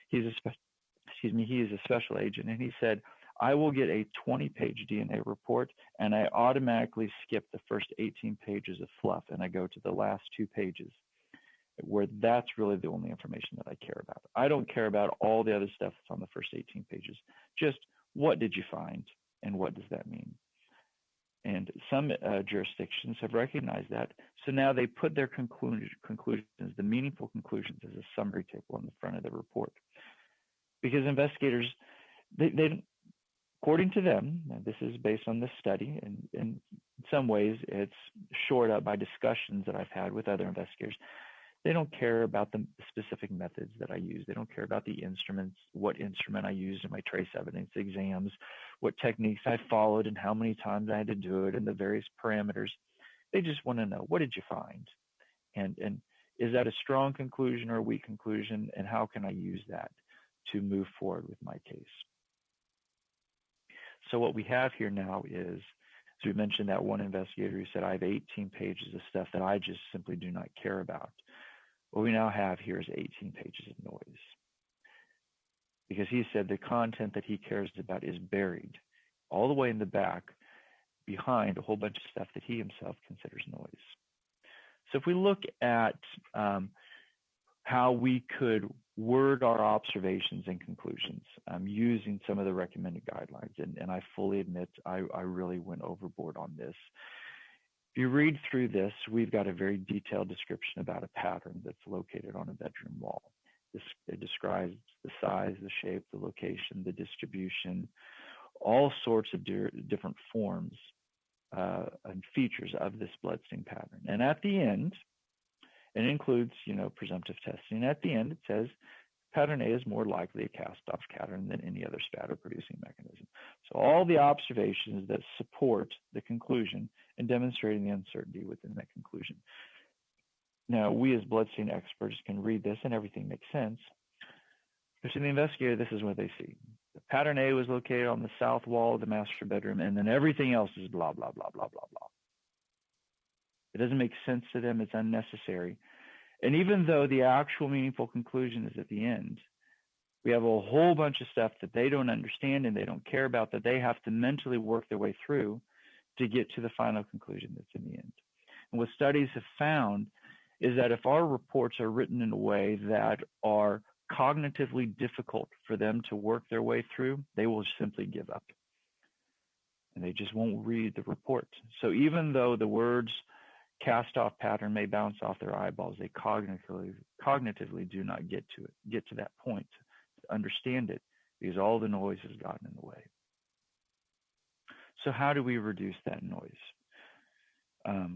He is a special agent, and he said, I will get a 20-page DNA report, and I automatically skip the first 18 pages of fluff, and I go to the last 2 pages, where that's really the only information that I care about. I don't care about all the other stuff that's on the first 18 pages. Just what did you find, and what does that mean? And some jurisdictions have recognized that. So now they put their conclusions, the meaningful conclusions, as a summary table on the front of the report. Because investigators, they according to them, and this is based on this study, and in some ways it's shored up by discussions that I've had with other investigators, they don't care about the specific methods that I use. They don't care about the instruments, what instrument I used in my trace evidence exams, what techniques I followed and how many times I had to do it and the various parameters. They just want to know, what did you find? And is that a strong conclusion or a weak conclusion? And how can I use that to move forward with my case? So what we have here now is, as we mentioned, that one investigator who said, I have 18 pages of stuff that I just simply do not care about. What we now have here is 18 pages of noise, because he said the content that he cares about is buried all the way in the back behind a whole bunch of stuff that he himself considers noise. So if we look at how we could word our observations and conclusions using some of the recommended guidelines, and I fully admit I really went overboard on this. If you read through this, we've got a very detailed description about a pattern that's located on a bedroom wall. It describes the size, the shape, the location, the distribution, all sorts of different forms and features of this bloodstain pattern. And at the end, it includes, presumptive testing. At the end, it says pattern A is more likely a cast-off pattern than any other spatter-producing mechanism. So all the observations that support the conclusion and demonstrating the uncertainty within that conclusion. Now, we as bloodstain experts can read this and everything makes sense. But to the investigator, this is what they see. The pattern A was located on the south wall of the master bedroom, and then everything else is blah, blah, blah, blah, blah, blah. It doesn't make sense to them. It's unnecessary. And even though the actual meaningful conclusion is at the end, we have a whole bunch of stuff that they don't understand and they don't care about, that they have to mentally work their way through to get to the final conclusion that's in the end. And what studies have found is that if our reports are written in a way that are cognitively difficult for them to work their way through, they will simply give up. And they just won't read the report. So even though the words cast-off pattern may bounce off their eyeballs, they cognitively do not get to that point to understand it, because all the noise has gotten in the way. So how do we reduce that noise?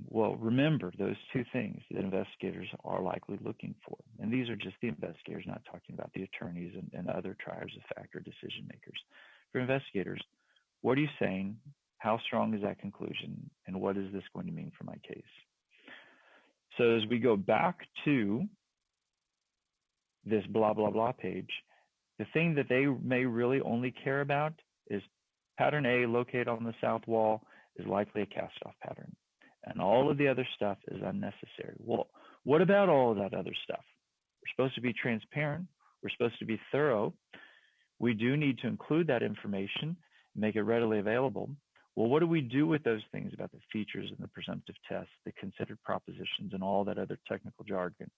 Well, remember those two things that investigators are likely looking for. And these are just the investigators, not talking about the attorneys and other triers of fact or decision makers. For investigators, what are you saying? How strong is that conclusion? And what is this going to mean for my case? So as we go back to this blah, blah, blah page, the thing that they may really only care about is pattern A located on the south wall is likely a cast-off pattern. And all of the other stuff is unnecessary. Well, what about all of that other stuff? We're supposed to be transparent. We're supposed to be thorough. We do need to include that information, make it readily available. Well, what do we do with those things about the features and the presumptive tests, the considered propositions, and all that other technical jargon?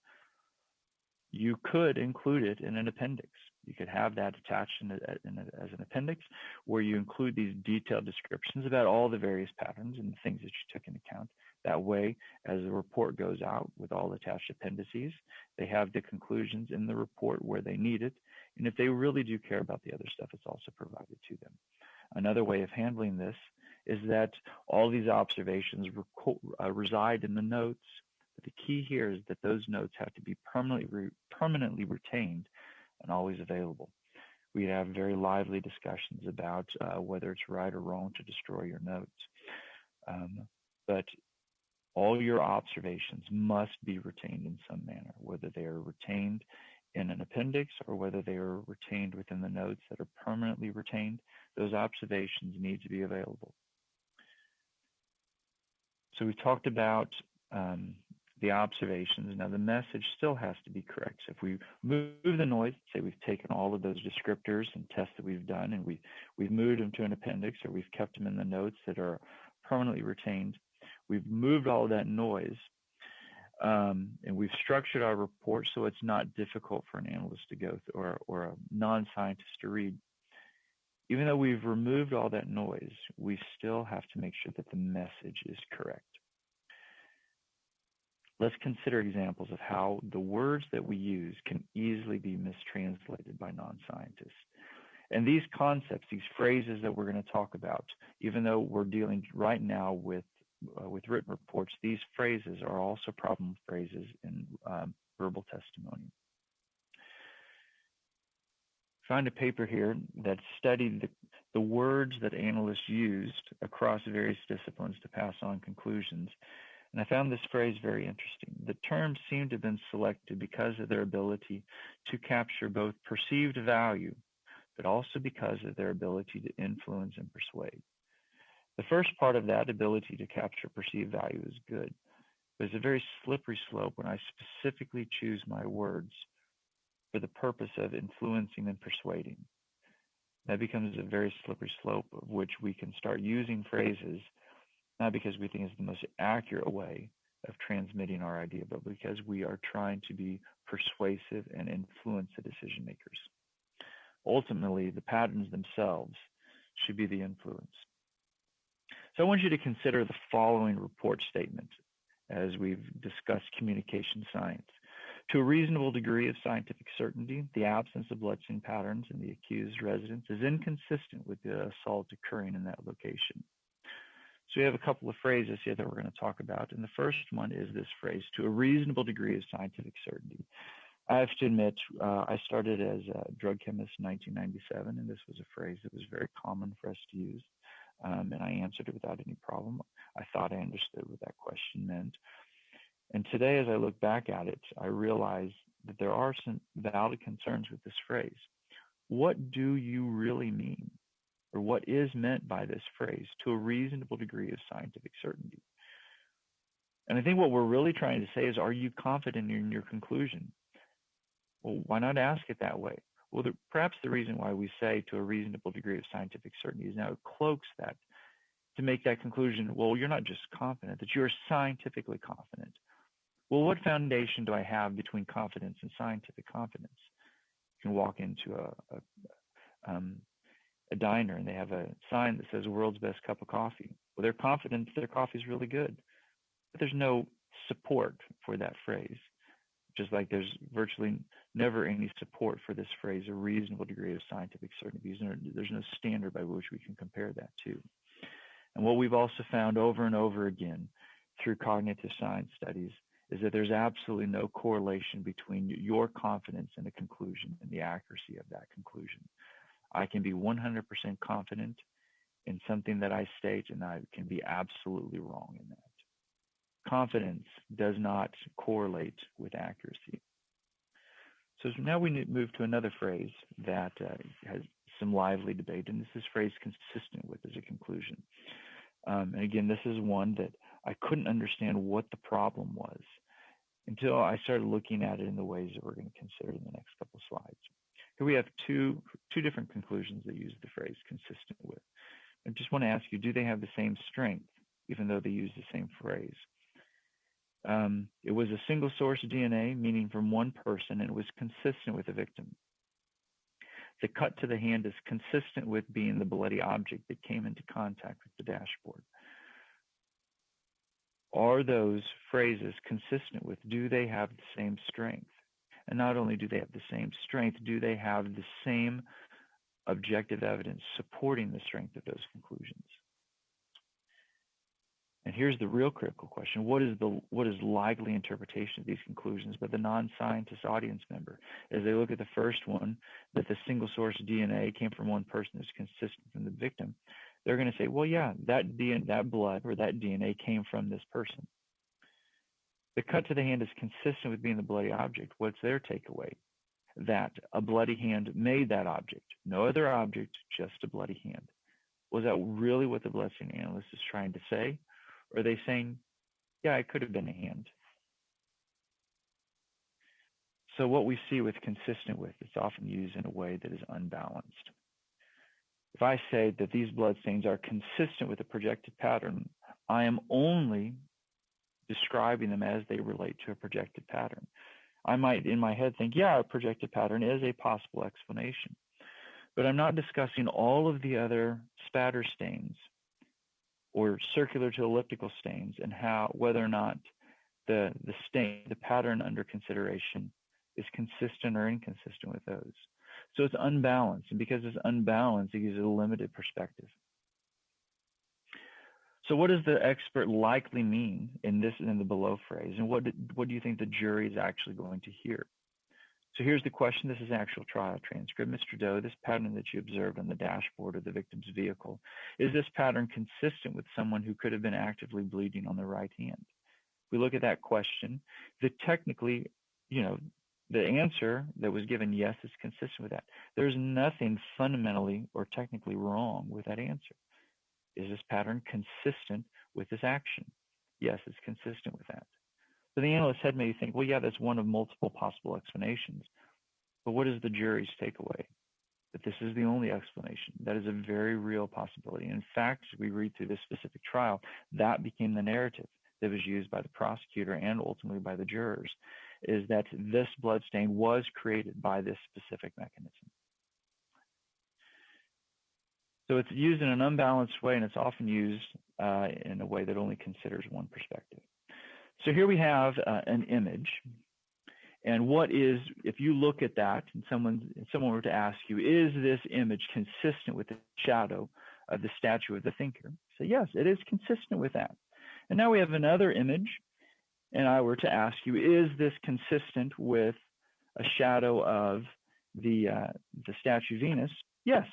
You could include it in an appendix. You could have that attached as an appendix, where you include these detailed descriptions about all the various patterns and the things that you took into account. That way, as the report goes out with all attached appendices, they have the conclusions in the report where they need it. And if they really do care about the other stuff, it's also provided to them. Another way of handling this is that all these observations reside in the notes. But the key here is that those notes have to be permanently retained and always available. We have very lively discussions about whether it's right or wrong to destroy your notes. But All your observations must be retained in some manner, whether they are retained in an appendix or whether they are retained within the notes that are permanently retained. Those observations need to be available. So we talked about the observations. Now the message still has to be correct. So if we move the noise, say we've taken all of those descriptors and tests that we've done and we've moved them to an appendix, or we've kept them in the notes that are permanently retained, we've moved all of that noise, and we've structured our report so it's not difficult for an analyst to go through or a non-scientist to read. Even though we've removed all that noise, we still have to make sure that the message is correct. Let's consider examples of how the words that we use can easily be mistranslated by non-scientists. And these concepts, these phrases that we're going to talk about, even though we're dealing right now with written reports, these phrases are also problem phrases in verbal testimony. Found a paper here that studied the words that analysts used across various disciplines to pass on conclusions. And I found this phrase very interesting. The terms seem to have been selected because of their ability to capture both perceived value, but also because of their ability to influence and persuade. The first part of that, ability to capture perceived value, is good. But it's a very slippery slope when I specifically choose my words for the purpose of influencing and persuading. That becomes a very slippery slope of which we can start using phrases, not because we think it's the most accurate way of transmitting our idea, but because we are trying to be persuasive and influence the decision makers. Ultimately, the patterns themselves should be the influence. So I want you to consider the following report statement as we've discussed communication science. To a reasonable degree of scientific certainty, the absence of bloodstain patterns in the accused residence is inconsistent with the assault occurring in that location. So we have a couple of phrases here that we're going to talk about. And the first one is this phrase, to a reasonable degree of scientific certainty. I have to admit, I started as a drug chemist in 1997, and this was a phrase that was very common for us to use. And I answered it without any problem. I thought I understood what that question meant. And today, as I look back at it, I realize that there are some valid concerns with this phrase. What do you really mean? Or what is meant by this phrase, to a reasonable degree of scientific certainty? And I think what we're really trying to say is, are you confident in your conclusion? Well, why not ask it that way? Well, perhaps the reason why we say to a reasonable degree of scientific certainty is now it cloaks that to make that conclusion, well, you're not just confident, that you're scientifically confident. Well, what foundation do I have between confidence and scientific confidence? You can walk into a diner and they have a sign that says world's best cup of coffee. Well, they're confident that their coffee is really good, but there's no support for that phrase. Just like there's virtually never any support for this phrase, a reasonable degree of scientific certainty. There's no standard by which we can compare that to. And what we've also found over and over again through cognitive science studies is that there's absolutely no correlation between your confidence in a conclusion and the accuracy of that conclusion. I can be 100% confident in something that I state, and I can be absolutely wrong in that. Confidence does not correlate with accuracy. So now we move to another phrase that has some lively debate, and this is phrase consistent with as a conclusion. And again, this is one that I couldn't understand what the problem was until I started looking at it in the ways that we're going to consider in the next couple of slides. Here we have two different conclusions that use the phrase consistent with. I just want to ask you, do they have the same strength, even though they use the same phrase? It was a single source DNA, meaning from one person, and it was consistent with the victim. The cut to the hand is consistent with being the bloody object that came into contact with the dashboard. Are those phrases consistent with, do they have the same strength? And not only do they have the same strength, do they have the same objective evidence supporting the strength of those conclusions? And here's the real critical question. What is likely interpretation of these conclusions by the non-scientist audience member? As they look at the first one, that the single source DNA came from one person that's consistent from the victim, they're going to say, well, yeah, that blood or that DNA came from this person. The cut to the hand is consistent with being the bloody object. What's their takeaway? That a bloody hand made that object. No other object, just a bloody hand. Was that really what the bloodstain analyst is trying to say? Or are they saying, yeah, it could have been a hand? So what we see with consistent with, it's often used in a way that is unbalanced. If I say that these bloodstains are consistent with a projected pattern, I am only describing them as they relate to a projected pattern. I might, in my head, think, yeah, a projected pattern is a possible explanation. But I'm not discussing all of the other spatter stains or circular to elliptical stains and whether or not the pattern under consideration is consistent or inconsistent with those. So it's unbalanced, and because it's unbalanced, it gives it a limited perspective. So what does the expert likely mean in the below phrase, and what do you think the jury is actually going to hear? So here's the question. This is actual trial transcript. Mr. Doe, this pattern that you observed on the dashboard of the victim's vehicle, is this pattern consistent with someone who could have been actively bleeding on the right hand? If we look at that question, technically, the answer that was given, yes, is consistent with that. There's nothing fundamentally or technically wrong with that answer. Is this pattern consistent with this action? Yes, it's consistent with that. So the analyst head may think, well, yeah, that's one of multiple possible explanations. But what is the jury's takeaway? That this is the only explanation. That is a very real possibility. In fact, as we read through this specific trial, that became the narrative that was used by the prosecutor and ultimately by the jurors, is that this bloodstain was created by this specific mechanism. So it's used in an unbalanced way, and it's often used in a way that only considers one perspective. So here we have an image. And if you look at that and someone were to ask you, is this image consistent with the shadow of the statue of the thinker? So yes, it is consistent with that. And now we have another image, and I were to ask you, is this consistent with a shadow of the statue Venus? Yes.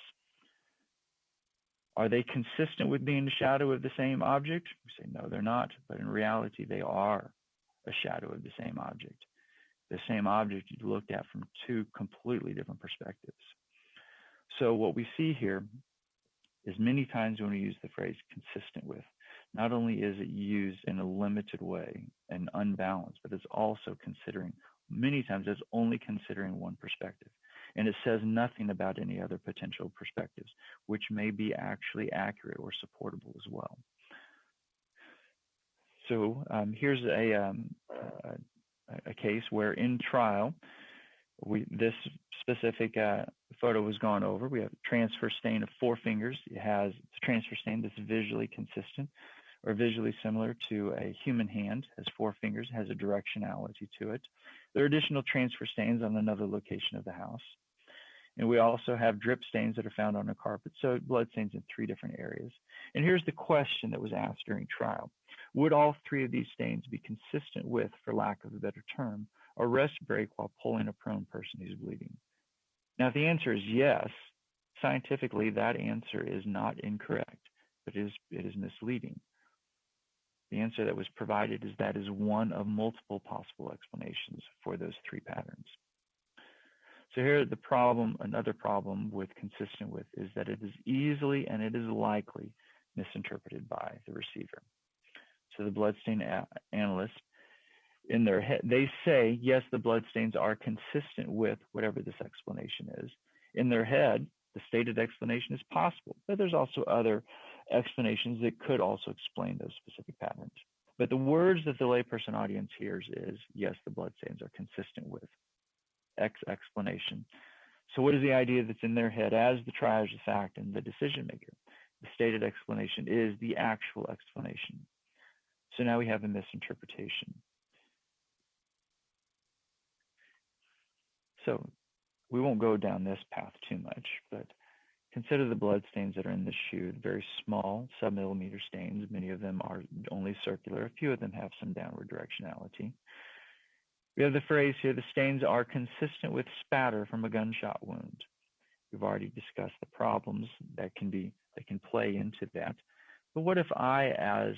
Are they consistent with being the shadow of the same object? We say, no, they're not. But in reality, they are a shadow of the same object. The same object you looked at from two completely different perspectives. So what we see here is many times when we use the phrase consistent with, not only is it used in a limited way and unbalanced, but it's also many times it's only considering one perspective. And it says nothing about any other potential perspectives, which may be actually accurate or supportable as well. So here's a case where in trial, this specific photo was gone over. We have a transfer stain of 4 fingers. It has a transfer stain that's visually consistent or visually similar to a human hand, has 4 fingers, has a directionality to it. There are additional transfer stains on another location of the house. And we also have drip stains that are found on a carpet, so blood stains in 3 different areas. And here's the question that was asked during trial. Would all 3 of these stains be consistent with, for lack of a better term, a rest break while pulling a prone person who's bleeding? Now, if the answer is yes, scientifically that answer is not incorrect, but it is misleading. The answer that was provided is that is one of multiple possible explanations for those 3 patterns. So here another problem with consistent with is that it is easily and it is likely misinterpreted by the receiver. So the bloodstain analyst, in their head, they say, yes, the bloodstains are consistent with whatever this explanation is. In their head, the stated explanation is possible, but there's also other explanations that could also explain those specific patterns. But the words that the layperson audience hears is, yes, the bloodstains are consistent with X explanation. So what is the idea that's in their head as the trier of fact and the decision maker? The stated explanation is the actual explanation. So now we have a misinterpretation. So we won't go down this path too much, but consider the blood stains that are in the shoe, very small sub-millimeter stains. Many of them are only circular. A few of them have some downward directionality. We have the phrase here, the stains are consistent with spatter from a gunshot wound. We've already discussed the problems that can play into that. But what if I, as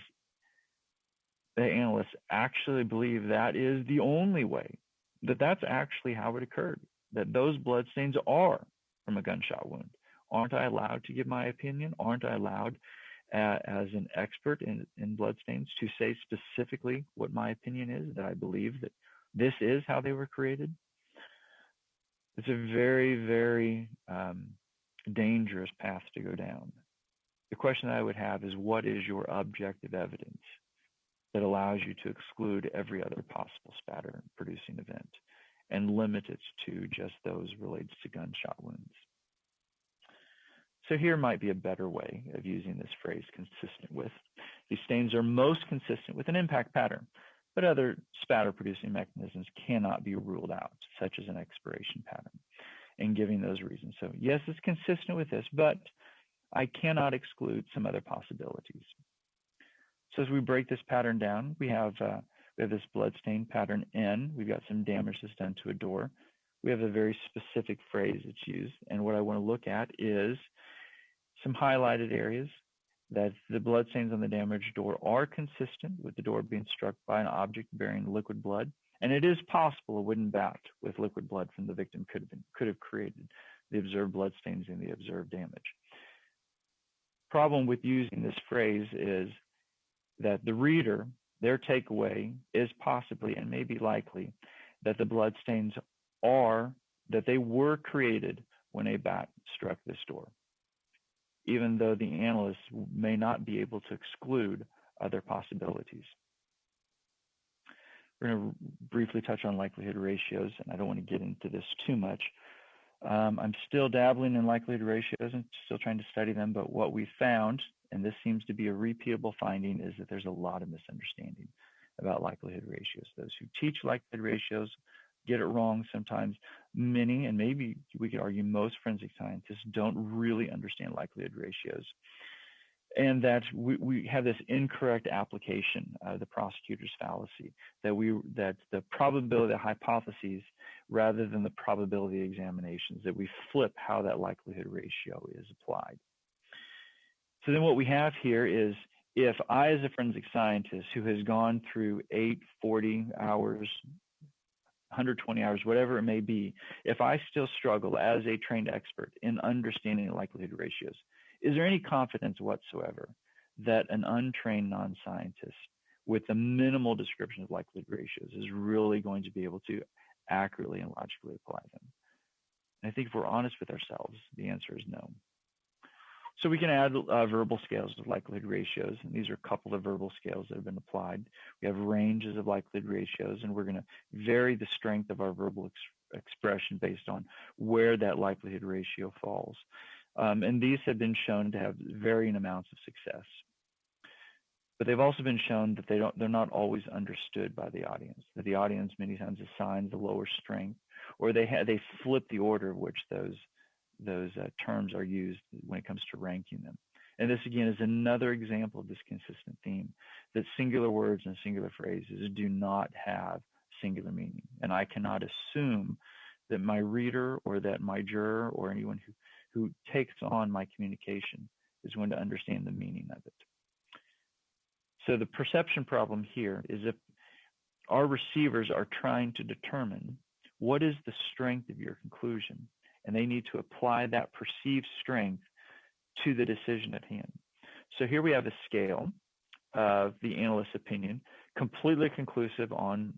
the analysts actually believe that is the only way, that that's actually how it occurred, that those bloodstains are from a gunshot wound. Aren't I allowed to give my opinion? Aren't I allowed, as an expert in bloodstains, to say specifically what my opinion is, that I believe that this is how they were created? It's a very, very dangerous path to go down. The question I would have is, what is your objective evidence that allows you to exclude every other possible spatter-producing event and limit it to just those related to gunshot wounds? So here might be a better way of using this phrase, consistent with. These stains are most consistent with an impact pattern, but other spatter-producing mechanisms cannot be ruled out, such as an expiration pattern, and giving those reasons. So yes, it's consistent with this, but I cannot exclude some other possibilities. So as we break this pattern down, we have this bloodstain pattern N. We've got some damage that's done to a door. We have a very specific phrase that's used, and what I want to look at is some highlighted areas that the bloodstains on the damaged door are consistent with the door being struck by an object bearing liquid blood, and it is possible a wooden bat with liquid blood from the victim could have created the observed bloodstains and the observed damage. Problem with using this phrase is that the reader, their takeaway is possibly and maybe likely that the bloodstains that they were created when a bat struck this door, even though the analyst may not be able to exclude other possibilities. We're going to briefly touch on likelihood ratios, and I don't want to get into this too much. I'm still dabbling in likelihood ratios and still trying to study them, but what we found, and this seems to be a repeatable finding, is that there's a lot of misunderstanding about likelihood ratios. Those who teach likelihood ratios get it wrong sometimes. Many, and maybe we could argue most forensic scientists, don't really understand likelihood ratios. And that we have this incorrect application, the prosecutor's fallacy, that the probability of hypotheses rather than the probability of examinations, that we flip how that likelihood ratio is applied. So then what we have here is, if I, as a forensic scientist who has gone through 8, 40 hours, 120 hours, whatever it may be, if I still struggle as a trained expert in understanding likelihood ratios, is there any confidence whatsoever that an untrained non-scientist with a minimal description of likelihood ratios is really going to be able to accurately and logically apply them? And I think if we're honest with ourselves, the answer is no. So we can add verbal scales of likelihood ratios, and these are a couple of verbal scales that have been applied. We have ranges of likelihood ratios, and we're going to vary the strength of our verbal expression based on where that likelihood ratio falls. And these have been shown to have varying amounts of success. But they've also been shown that they're not always understood by the audience, that the audience many times assigns the lower strength, or they flip the order of which those terms are used when it comes to ranking them. And this, again, is another example of this consistent theme, that singular words and singular phrases do not have singular meaning. And I cannot assume that my reader or that my juror or anyone who takes on my communication is going to understand the meaning of it. So the perception problem here is, if our receivers are trying to determine what is the strength of your conclusion, and they need to apply that perceived strength to the decision at hand. So here we have a scale of the analyst's opinion, completely conclusive on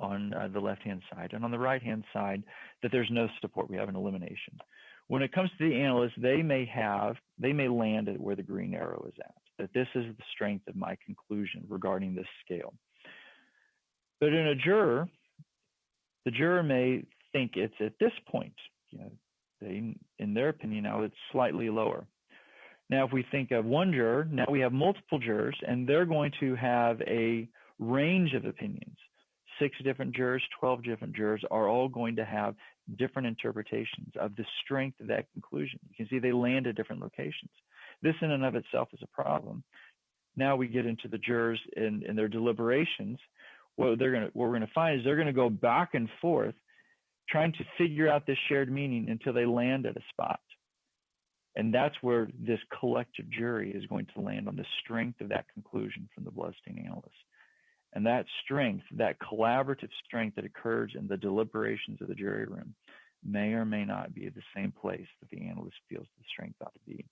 the left-hand side, and on the right-hand side, that there's no support. We have an elimination. When it comes to the analyst, they may land at where the green arrow is at, that this is the strength of my conclusion regarding this scale. But in a juror, the juror may think it's at this point. In their opinion, now it's slightly lower. Now, if we think of one juror, now we have multiple jurors, and they're going to have a range of opinions. 6 different jurors, 12 different jurors are all going to have different interpretations of the strength of that conclusion. You can see they land at different locations. This in and of itself is a problem. Now we get into the jurors in their deliberations. What we're going to find is they're going to go back and forth trying to figure out this shared meaning until they land at a spot. And that's where this collective jury is going to land on the strength of that conclusion from the Bloodstain analyst. And that strength, that collaborative strength that occurs in the deliberations of the jury room may or may not be the same place that the analyst feels the strength ought to be.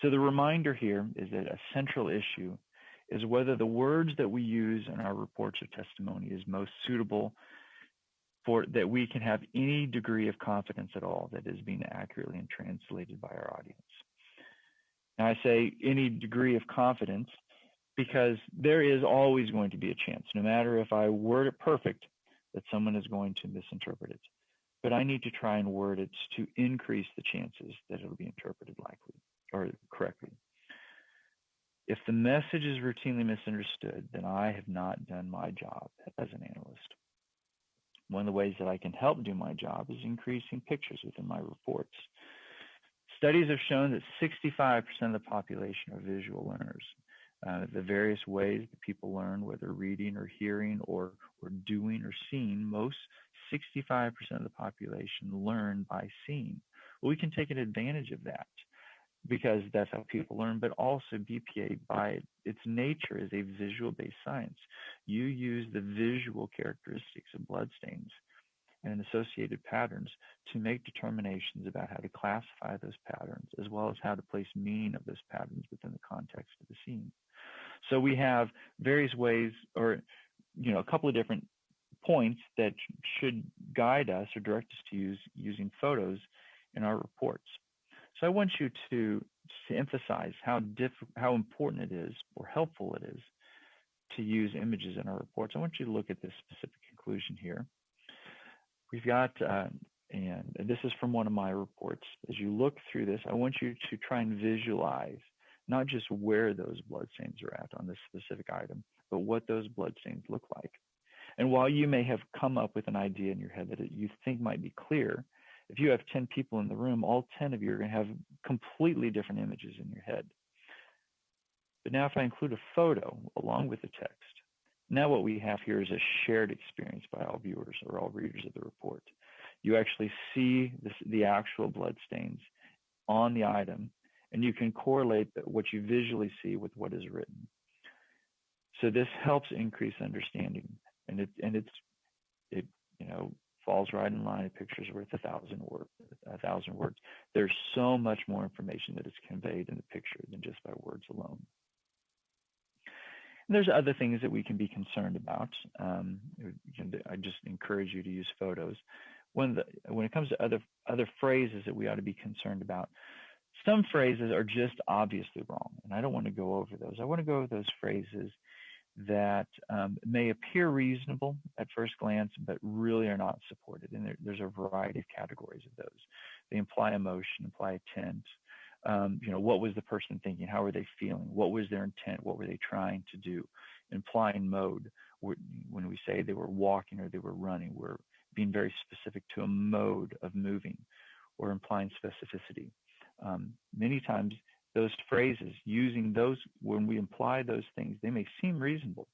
So the reminder here is that a central issue is whether the words that we use in our reports of testimony is most suitable for that we can have any degree of confidence at all that is being accurately translated by our audience. Now I say any degree of confidence because there is always going to be a chance, no matter if I word it perfect, that someone is going to misinterpret it. But I need to try and word it to increase the chances that it'll be interpreted likely or correctly. If the message is routinely misunderstood, then I have not done my job as an analyst. One of the ways that I can help do my job is increasing pictures within my reports. Studies have shown that 65% of the population are visual learners. The various ways that people learn, whether reading or hearing or doing or seeing, most 65% of the population learn by seeing. Well, we can take an advantage of that because that's how people learn, but also BPA by its nature is a visual-based science. You use the visual characteristics of bloodstains and associated patterns to make determinations about how to classify those patterns, as well as how to place meaning of those patterns within the context of the scene. So we have various ways, or a couple of different points that should guide us or direct us to using photos in our reports. So I want you to emphasize how important it is or helpful it is to use images in our reports. I want you to look at this specific conclusion here. We've got, and this is from one of my reports. As you look through this, I want you to try and visualize not just where those bloodstains are at on this specific item, but what those bloodstains look like. And while you may have come up with an idea in your head that you think might be clear, if you have 10 people in the room, all 10 of you are going to have completely different images in your head. But now if I include a photo along with the text, now what we have here is a shared experience by all viewers or all readers of the report. You actually see the actual bloodstains on the item, and you can correlate what you visually see with what is written. So this helps increase understanding, and it falls right in line. A picture's worth 1,000 words. There's so much more information that is conveyed in the picture than just by words alone. And there's other things that we can be concerned about. I just encourage you to use photos. When it comes to other phrases that we ought to be concerned about, some phrases are just obviously wrong, and I don't want to go over those. I want to go over those phrases that may appear reasonable at first glance, but really are not supported. And there's a variety of categories of those. They imply emotion, imply intent. What was the person thinking? How were they feeling? What was their intent? What were they trying to do? Implying mode. When we say they were walking or they were running, we're being very specific to a mode of moving, or implying specificity. Many times those phrases, using those, when we imply those things, they may seem reasonable.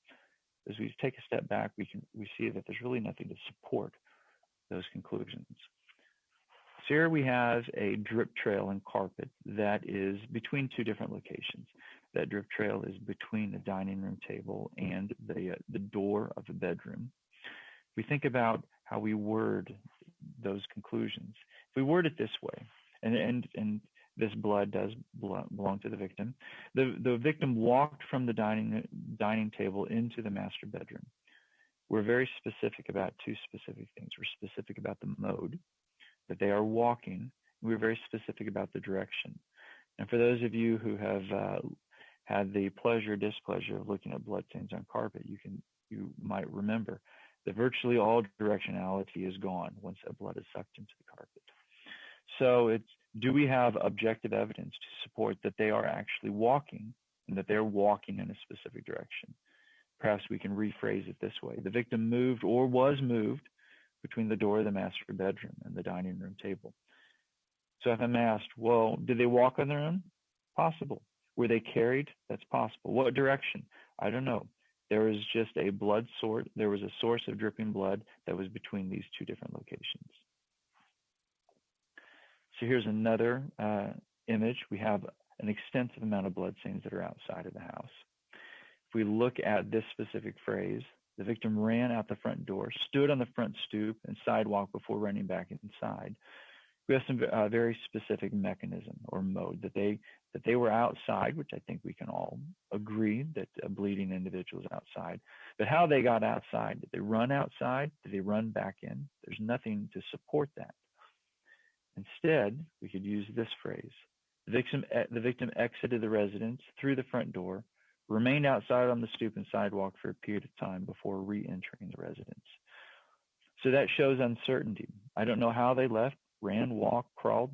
As we take a step back, we see that there's really nothing to support those conclusions. So here we have a drip trail in carpet that is between two different locations. That drip trail is between the dining room table and the door of the bedroom. We think about how we word those conclusions. If we word it this way, and this blood does belong to the victim. The victim walked from the dining table into the master bedroom. We're very specific about two specific things. We're specific about the mode that they are walking. We're very specific about the direction. And for those of you who have had the pleasure or displeasure of looking at bloodstains on carpet, you might remember that virtually all directionality is gone once that blood is sucked into the carpet. So do we have objective evidence to support that they are actually walking and that they're walking in a specific direction? Perhaps we can rephrase it this way. The victim moved or was moved between the door of the master bedroom and the dining room table. So if I'm asked, well, did they walk on their own? Possible. Were they carried? That's possible. What direction? I don't know. There was just a blood source. There was a source of dripping blood that was between these two different locations. So here's another image. We have an extensive amount of bloodstains that are outside of the house. If we look at this specific phrase, the victim ran out the front door, stood on the front stoop and sidewalk before running back inside. We have some very specific mechanism or mode that they were outside, which I think we can all agree that a bleeding individual is outside. But how they got outside, did they run outside? Did they run back in? There's nothing to support that. Instead, we could use this phrase. The victim exited the residence through the front door, remained outside on the stoop and sidewalk for a period of time before re-entering the residence. So that shows uncertainty. I don't know how they left, ran, walked, crawled,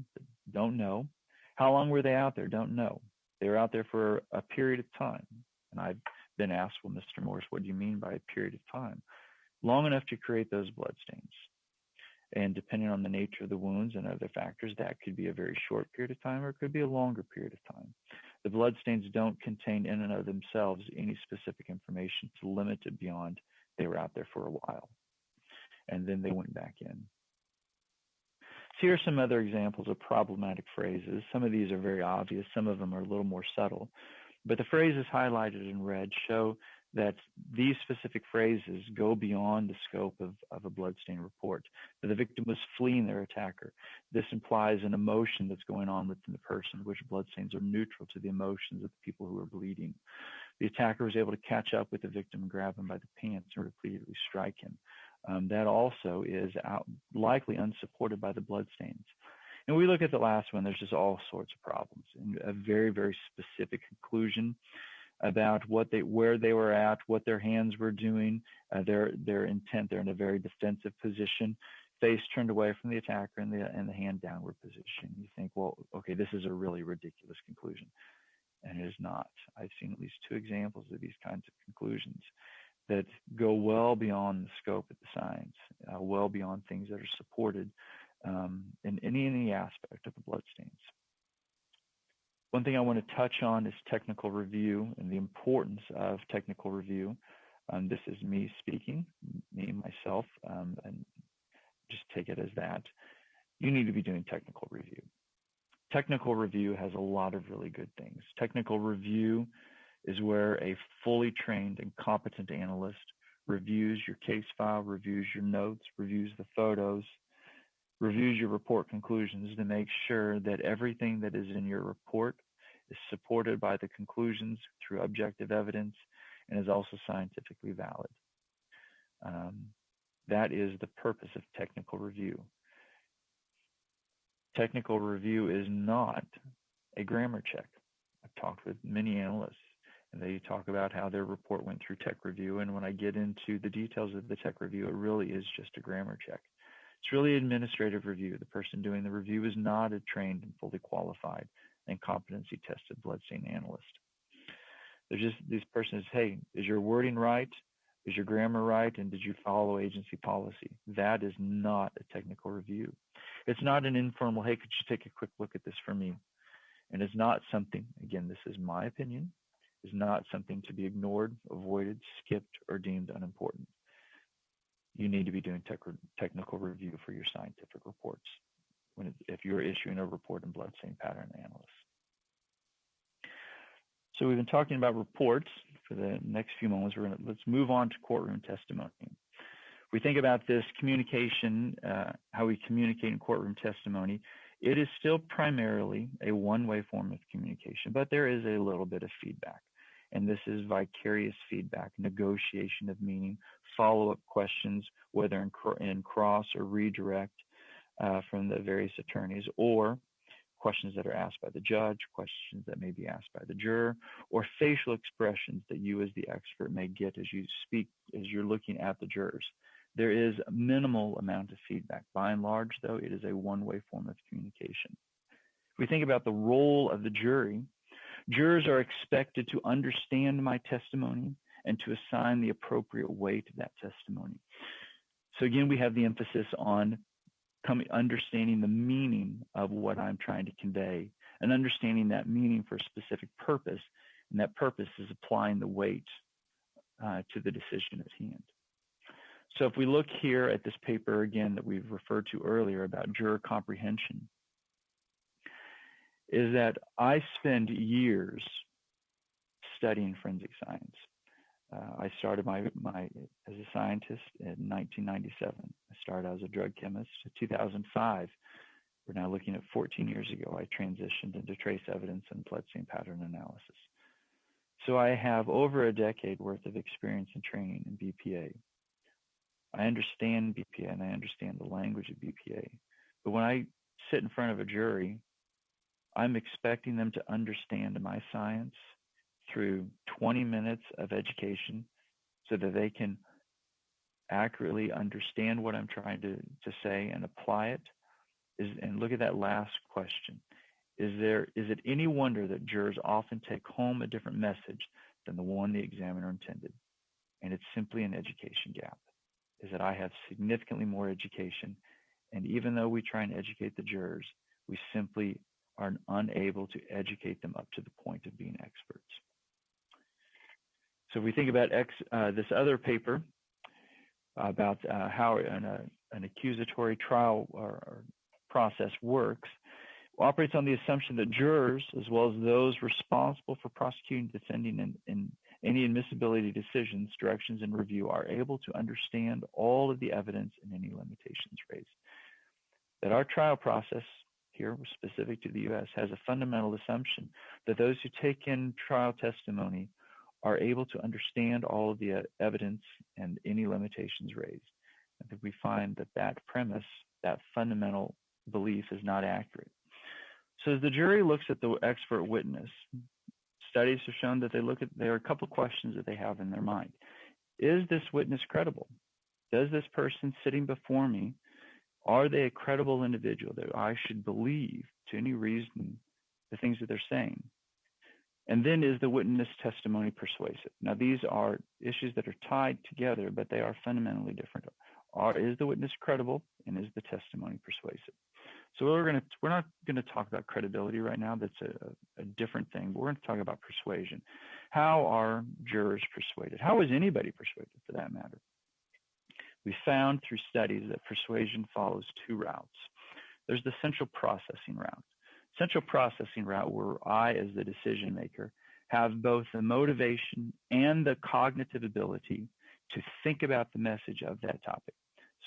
don't know. How long were they out there? Don't know. They were out there for a period of time. And I've been asked, well, Mr. Morris, what do you mean by a period of time? Long enough to create those bloodstains. And depending on the nature of the wounds and other factors, that could be a very short period of time or it could be a longer period of time. The bloodstains don't contain in and of themselves any specific information to limit it beyond they were out there for a while. And then they went back in. So here are some other examples of problematic phrases. Some of these are very obvious. Some of them are a little more subtle. But the phrases highlighted in red show that these specific phrases go beyond the scope of a bloodstain report. That the victim was fleeing their attacker. This implies an emotion that's going on within the person, which bloodstains are neutral to the emotions of the people who are bleeding. The attacker was able to catch up with the victim and grab him by the pants and repeatedly strike him. That also is likely unsupported by the bloodstains. And we look at the last one, there's just all sorts of problems. And a very, very specific conclusion about where they were at, what their hands were doing, their intent. They're in a very defensive position, face turned away from the attacker and the hand downward position. You think, well, okay, this is a really ridiculous conclusion. And it is not. I've seen at least 2 examples of these kinds of conclusions that go well beyond the scope of the science, well beyond things that are supported in any aspect of the bloodstains. One thing I want to touch on is technical review and the importance of technical review. This is me speaking, myself, and just take it as that. You need to be doing technical review. Technical review has a lot of really good things. Technical review is where a fully trained and competent analyst reviews your case file, reviews your notes, reviews the photos, reviews your report conclusions to make sure that everything that is in your report is supported by the conclusions through objective evidence and is also scientifically valid. That is the purpose of technical review. Technical review is not a grammar check. I've talked with many analysts and they talk about how their report went through tech review. And when I get into the details of the tech review, it really is just a grammar check. It's really administrative review. The person doing the review is not a trained and fully qualified and competency tested bloodstain analyst. They're just, this person is, hey, is your wording right? Is your grammar right? And did you follow agency policy? That is not a technical review. It's not an informal, hey, could you take a quick look at this for me? And it's not something, again, this is my opinion, is not something to be ignored, avoided, skipped, or deemed unimportant. You need to be doing technical review for your scientific reports if you're issuing a report in bloodstain pattern analysis. So we've been talking about reports for the next few moments. Let's move on to courtroom testimony. We think about this communication, how we communicate in courtroom testimony. It is still primarily a one-way form of communication, but there is a little bit of feedback. And this is vicarious feedback, negotiation of meaning, follow-up questions, whether in cross or redirect from the various attorneys, or questions that are asked by the judge, questions that may be asked by the juror, or facial expressions that you as the expert may get as you speak, as you're looking at the jurors. There is a minimal amount of feedback. By and large, though, it is a one-way form of communication. If we think about the role of the jury, jurors are expected to understand my testimony and to assign the appropriate weight to that testimony. So again, we have the emphasis on understanding the meaning of what I'm trying to convey and understanding that meaning for a specific purpose, and that purpose is applying the weight to the decision at hand. So if we look here at this paper again that we've referred to earlier about juror comprehension, is that I spend years studying forensic science. I started my as a scientist in 1997. I started as a drug chemist. In 2005, we're now looking at 14 years ago, I transitioned into trace evidence and bloodstain pattern analysis. So I have over a decade worth of experience and training in BPA. I understand BPA and I understand the language of BPA. But when I sit in front of a jury, I'm expecting them to understand my science through 20 minutes of education so that they can accurately understand what I'm trying to say and apply it. And look at that last question. Is it any wonder that jurors often take home a different message than the one the examiner intended? And it's simply an education gap, is that I have significantly more education. And even though we try and educate the jurors, we simply are unable to educate them up to the point of being experts. So if we think about this other paper about how an accusatory trial or process works, operates on the assumption that jurors, as well as those responsible for prosecuting, defending, and any admissibility decisions, directions, and review, are able to understand all of the evidence and any limitations raised. That our trial process here, specific to the U.S., has a fundamental assumption that those who take in trial testimony are able to understand all of the evidence and any limitations raised. I think we find that premise, that fundamental belief, is not accurate. So as the jury looks at the expert witness, studies have shown that there are a couple of questions that they have in their mind. Is this witness credible? Does this person sitting before me, are they a credible individual that I should believe to any reason the things that they're saying? And then, is the witness testimony persuasive? Now, these are issues that are tied together, but they are fundamentally different. Is the witness credible, and is the testimony persuasive? So we're not going to talk about credibility right now. That's a different thing. But we're going to talk about persuasion. How are jurors persuaded? How is anybody persuaded, for that matter? We found through studies that persuasion follows two routes. There's the central processing route. Central processing route, where I, as the decision maker, have both the motivation and the cognitive ability to think about the message of that topic.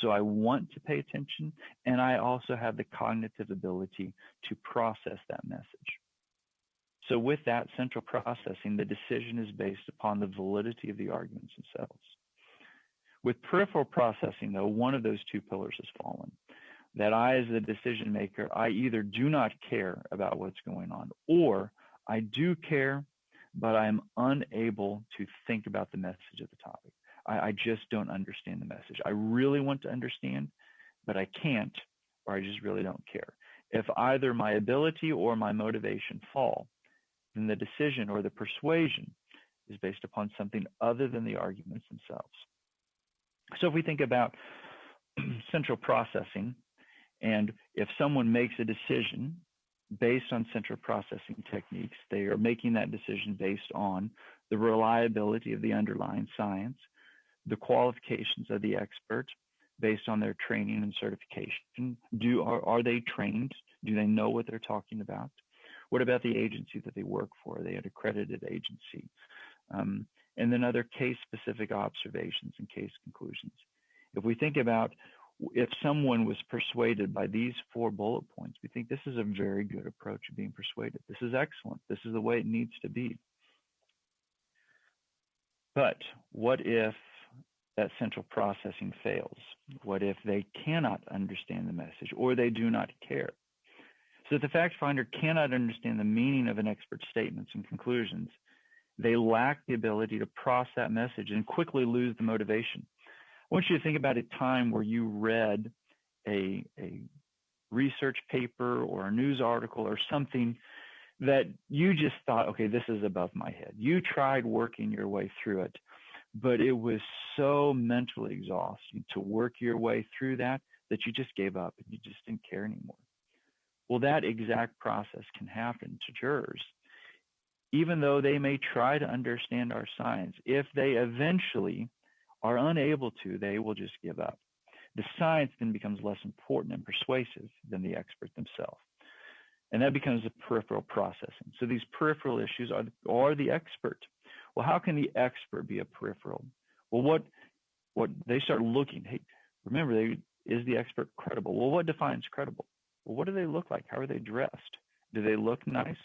So I want to pay attention, and I also have the cognitive ability to process that message. So with that central processing, the decision is based upon the validity of the arguments themselves. With peripheral processing, though, one of those two pillars has fallen. That I, as the decision maker, I either do not care about what's going on, or I do care, but I'm unable to think about the message of the topic. I just don't understand the message. I really want to understand, but I can't, or I just really don't care. If either my ability or my motivation fall, then the decision or the persuasion is based upon something other than the arguments themselves. So if we think about central processing, and if someone makes a decision based on central processing techniques, they are making that decision based on the reliability of the underlying science, the qualifications of the expert based on their training and certification. Are they trained? Do they know what they're talking about? What about the agency that they work for? Are they an accredited agency? And then other case-specific observations and case conclusions. If we think about if someone was persuaded by these 4 bullet points, we think this is a very good approach of being persuaded. This is excellent. This is the way it needs to be. But what if that central processing fails? What if they cannot understand the message, or they do not care? So if the fact finder cannot understand the meaning of an expert's statements and conclusions, they lack the ability to process that message and quickly lose the motivation. I want you to think about a time where you read a research paper or a news article or something that you just thought, okay, this is above my head. You tried working your way through it, but it was so mentally exhausting to work your way through that you just gave up and you just didn't care anymore. Well, that exact process can happen to jurors. Even though they may try to understand our science, if they eventually are unable to, they will just give up. The science then becomes less important and persuasive than the expert themselves. And that becomes a peripheral processing. So these peripheral issues are the expert Well, how can the expert be a peripheral? Well, what they start looking, hey, remember, is the expert credible? Well, what defines credible? Well, what do they look like? How are they dressed? Do they look nice?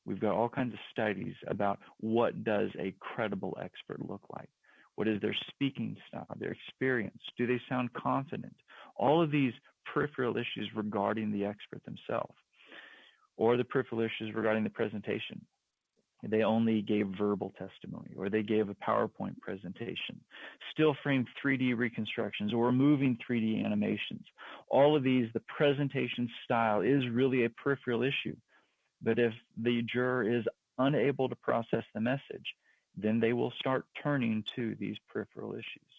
We've got all kinds of studies about what does a credible expert look like. What is their speaking style, their experience? Do they sound confident? All of these peripheral issues regarding the expert themselves, or the peripheral issues regarding the presentation. They only gave verbal testimony, or they gave a PowerPoint presentation, still frame 3D reconstructions, or moving 3D animations. All of these, the presentation style is really a peripheral issue. But if the juror is unable to process the message, then they will start turning to these peripheral issues.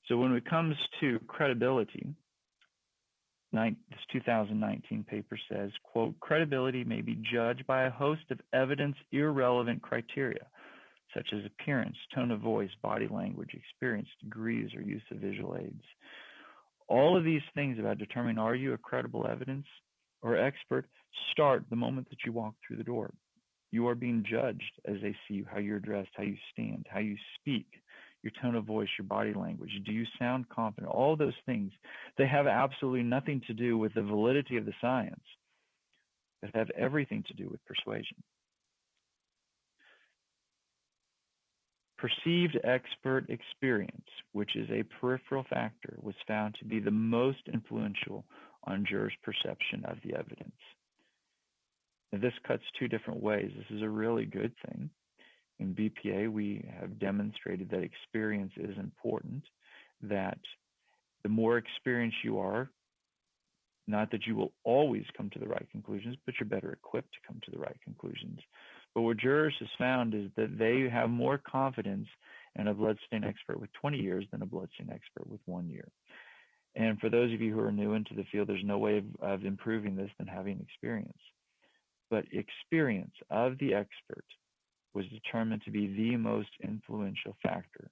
So when it comes to credibility, this 2019 paper says, quote, credibility may be judged by a host of evidence-irrelevant criteria, such as appearance, tone of voice, body language, experience, degrees, or use of visual aids. All of these things about determining are you a credible evidence or expert start the moment that you walk through the door. You are being judged as they see you, how you're dressed, how you stand, how you speak, your tone of voice, your body language. Do you sound confident? All those things, they have absolutely nothing to do with the validity of the science, but have everything to do with persuasion. Perceived expert experience, which is a peripheral factor, was found to be the most influential on jurors' perception of the evidence. Now, this cuts two different ways. This is a really good thing. In BPA, we have demonstrated that experience is important, that the more experienced you are, not that you will always come to the right conclusions, but you're better equipped to come to the right conclusions. But what jurors has found is that they have more confidence in a bloodstain expert with 20 years than a bloodstain expert with 1 year. And for those of you who are new into the field, there's no way of improving this than having experience. But experience of the expert was determined to be the most influential factor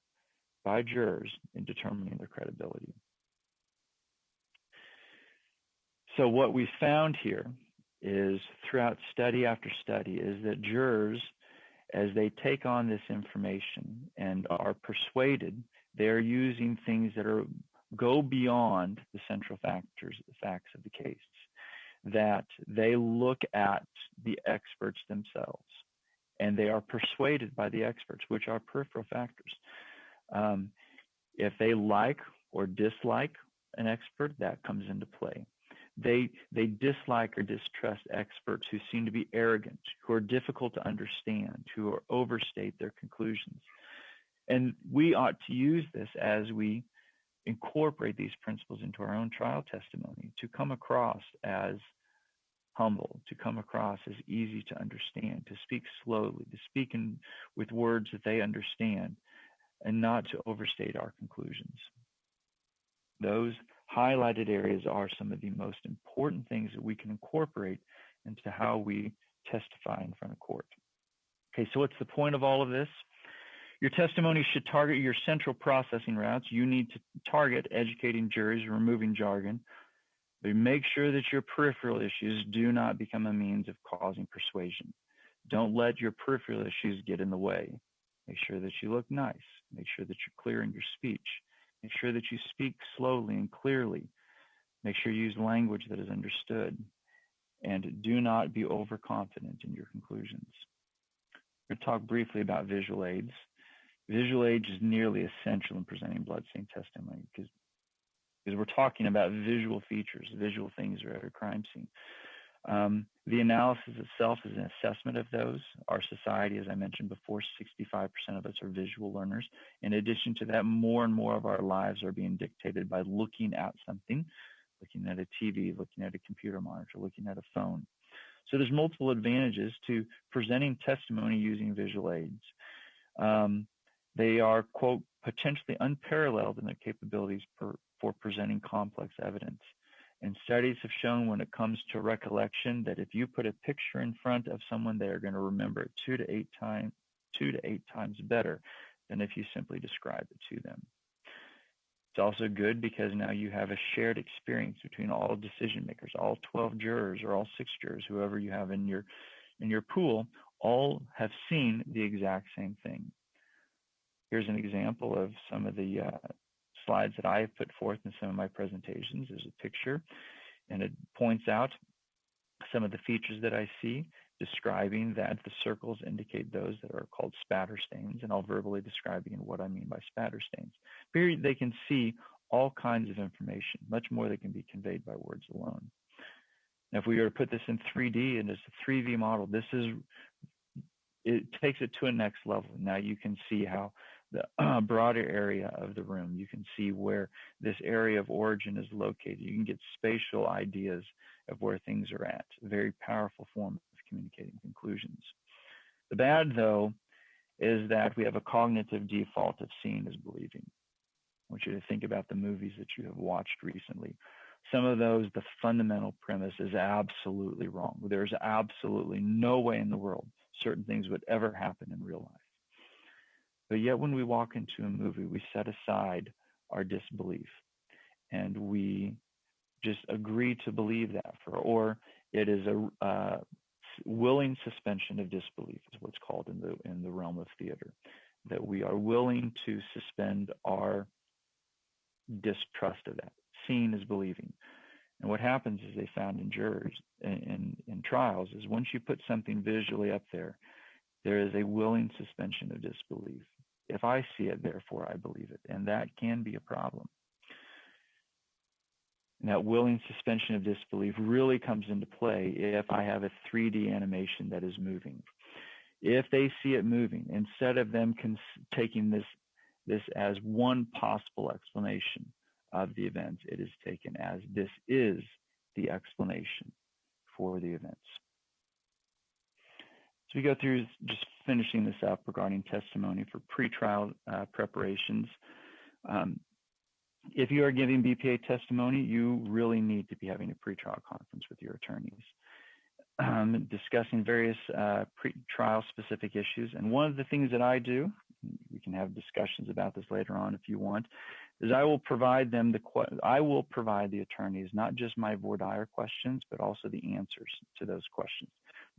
by jurors in determining their credibility. So what we found here is, throughout study after study, is that jurors, as they take on this information and are persuaded, they're using things that go beyond the central facts of the case, that they look at the experts themselves, and they are persuaded by the experts, which are peripheral factors. If they like or dislike an expert, that comes into play. They dislike or distrust experts who seem to be arrogant, who are difficult to understand, who overstate their conclusions. And we ought to use this as we incorporate these principles into our own trial testimony, to come across as humble, to come across as easy to understand, to speak slowly, to speak with words that they understand, and not to overstate our conclusions. Those highlighted areas are some of the most important things that we can incorporate into how we testify in front of court. Okay, so what's the point of all of this? Your testimony should target your central processing routes. You need to target educating juries, removing jargon, but make sure that your peripheral issues do not become a means of causing persuasion. Don't let your peripheral issues get in the way. Make sure that you look nice. Make sure that you're clear in your speech. Make sure that you speak slowly and clearly. Make sure you use language that is understood. And do not be overconfident in your conclusions. We're going to talk briefly about visual aids. Visual aids is nearly essential in presenting bloodstain testimony because we're talking about visual features, visual things at a crime scene. The analysis itself is an assessment of those. Our society, as I mentioned before, 65% of us are visual learners. In addition to that, more and more of our lives are being dictated by looking at something, looking at a TV, looking at a computer monitor, looking at a phone. So there's multiple advantages to presenting testimony using visual aids. They are, quote, potentially unparalleled in their capabilities for presenting complex evidence. And studies have shown when it comes to recollection that if you put a picture in front of someone, they are going to remember it 2 to 8 times better than if you simply describe it to them. It's also good because now you have a shared experience between all decision makers, all 12 jurors or all 6 jurors, whoever you have in your pool, all have seen the exact same thing. Here's an example of some of the slides that I have put forth in some of my presentations. There's a picture, and it points out some of the features that I see, describing that the circles indicate those that are called spatter stains, and I'll verbally describe again what I mean by spatter stains. Here they can see all kinds of information, much more that can be conveyed by words alone. Now, if we were to put this in 3D and it's a 3D model, it takes it to a next level. Now you can see how the broader area of the room, you can see where this area of origin is located. You can get spatial ideas of where things are at. A very powerful form of communicating conclusions. The bad, though, is that we have a cognitive default of seeing as believing. I want you to think about the movies that you have watched recently. Some of those, the fundamental premise is absolutely wrong. There's absolutely no way in the world certain things would ever happen in real life. But yet when we walk into a movie, we set aside our disbelief and we just agree to believe that, or it is a willing suspension of disbelief is what's called in the realm of theater, that we are willing to suspend our distrust of that. Seeing is believing. And what happens is they found in jurors in trials is once you put something visually up there is a willing suspension of disbelief. If I see it, therefore I believe it. And that can be a problem. And that willing suspension of disbelief really comes into play if I have a 3D animation that is moving. If they see it moving, instead of them taking this as one possible explanation of the events, it is taken as this is the explanation for the events. So we go through just finishing this up regarding testimony for pretrial preparations. If you are giving BPA testimony, you really need to be having a pretrial conference with your attorneys, discussing various pretrial specific issues. And one of the things that I do, we can have discussions about this later on if you want, is I will provide the attorneys not just my voir dire questions, but also the answers to those questions.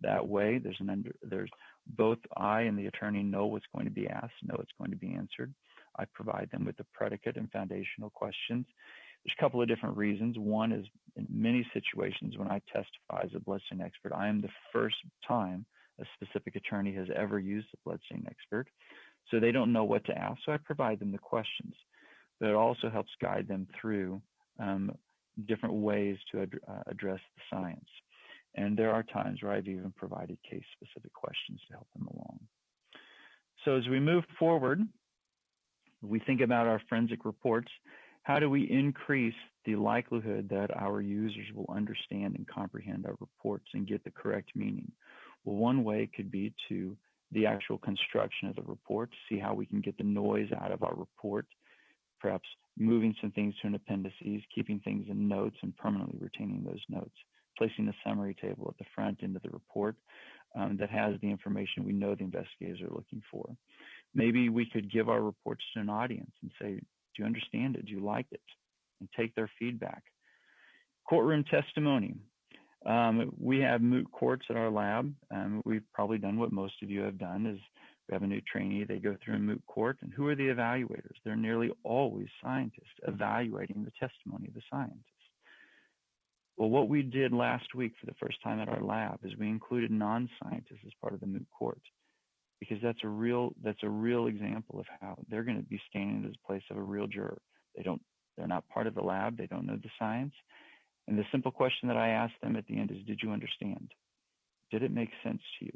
That way, there's both I and the attorney know what's going to be asked, know what's going to be answered. I provide them with the predicate and foundational questions. There's a couple of different reasons. One is in many situations when I testify as a bloodstain expert, I am the first time a specific attorney has ever used a bloodstain expert. So they don't know what to ask. So I provide them the questions. But it also helps guide them through different ways to address the science. And there are times where I've even provided case-specific questions to help them along. So as we move forward, we think about our forensic reports. How do we increase the likelihood that our users will understand and comprehend our reports and get the correct meaning? Well, one way could be to the actual construction of the report, see how we can get the noise out of our report, perhaps moving some things to an appendices, keeping things in notes and permanently retaining those notes, placing a summary table at the front end of the report that has the information we know the investigators are looking for. Maybe we could give our reports to an audience and say, do you understand it? Do you like it? And take their feedback. Courtroom testimony. We have moot courts at our lab. We've probably done what most of you have done is we have a new trainee, they go through a moot court, and who are the evaluators? They're nearly always scientists evaluating the testimony of the scientists. Well, what we did last week for the first time at our lab is we included non-scientists as part of the moot court, because that's a real example of how they're going to be standing in the place of a real juror. They're not part of the lab, they don't know the science. And the simple question that I asked them at the end is, did you understand? Did it make sense to you?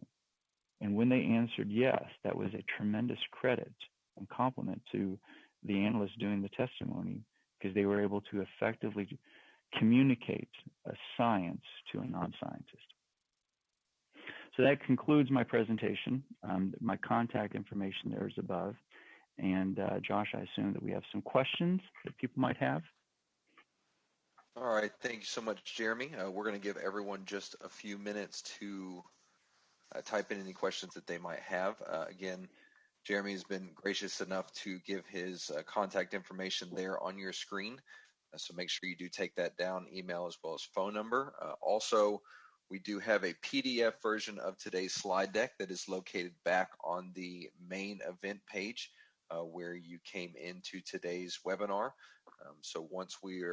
And when they answered yes, that was a tremendous credit and compliment to the analyst doing the testimony, because they were able to effectively communicate a science to a non-scientist. So that concludes my presentation. My contact information there is above. And Josh, I assume that we have some questions that people might have. All right, thank you so much, Jeremy. We're going to give everyone just a few minutes to type in any questions that they might have. Again, Jeremy has been gracious enough to give his contact information there on your screen. So make sure you do take that down, email as well as phone number. Also, We do have a PDF version of today's slide deck that is located back on the main event page where you came into today's webinar. So once we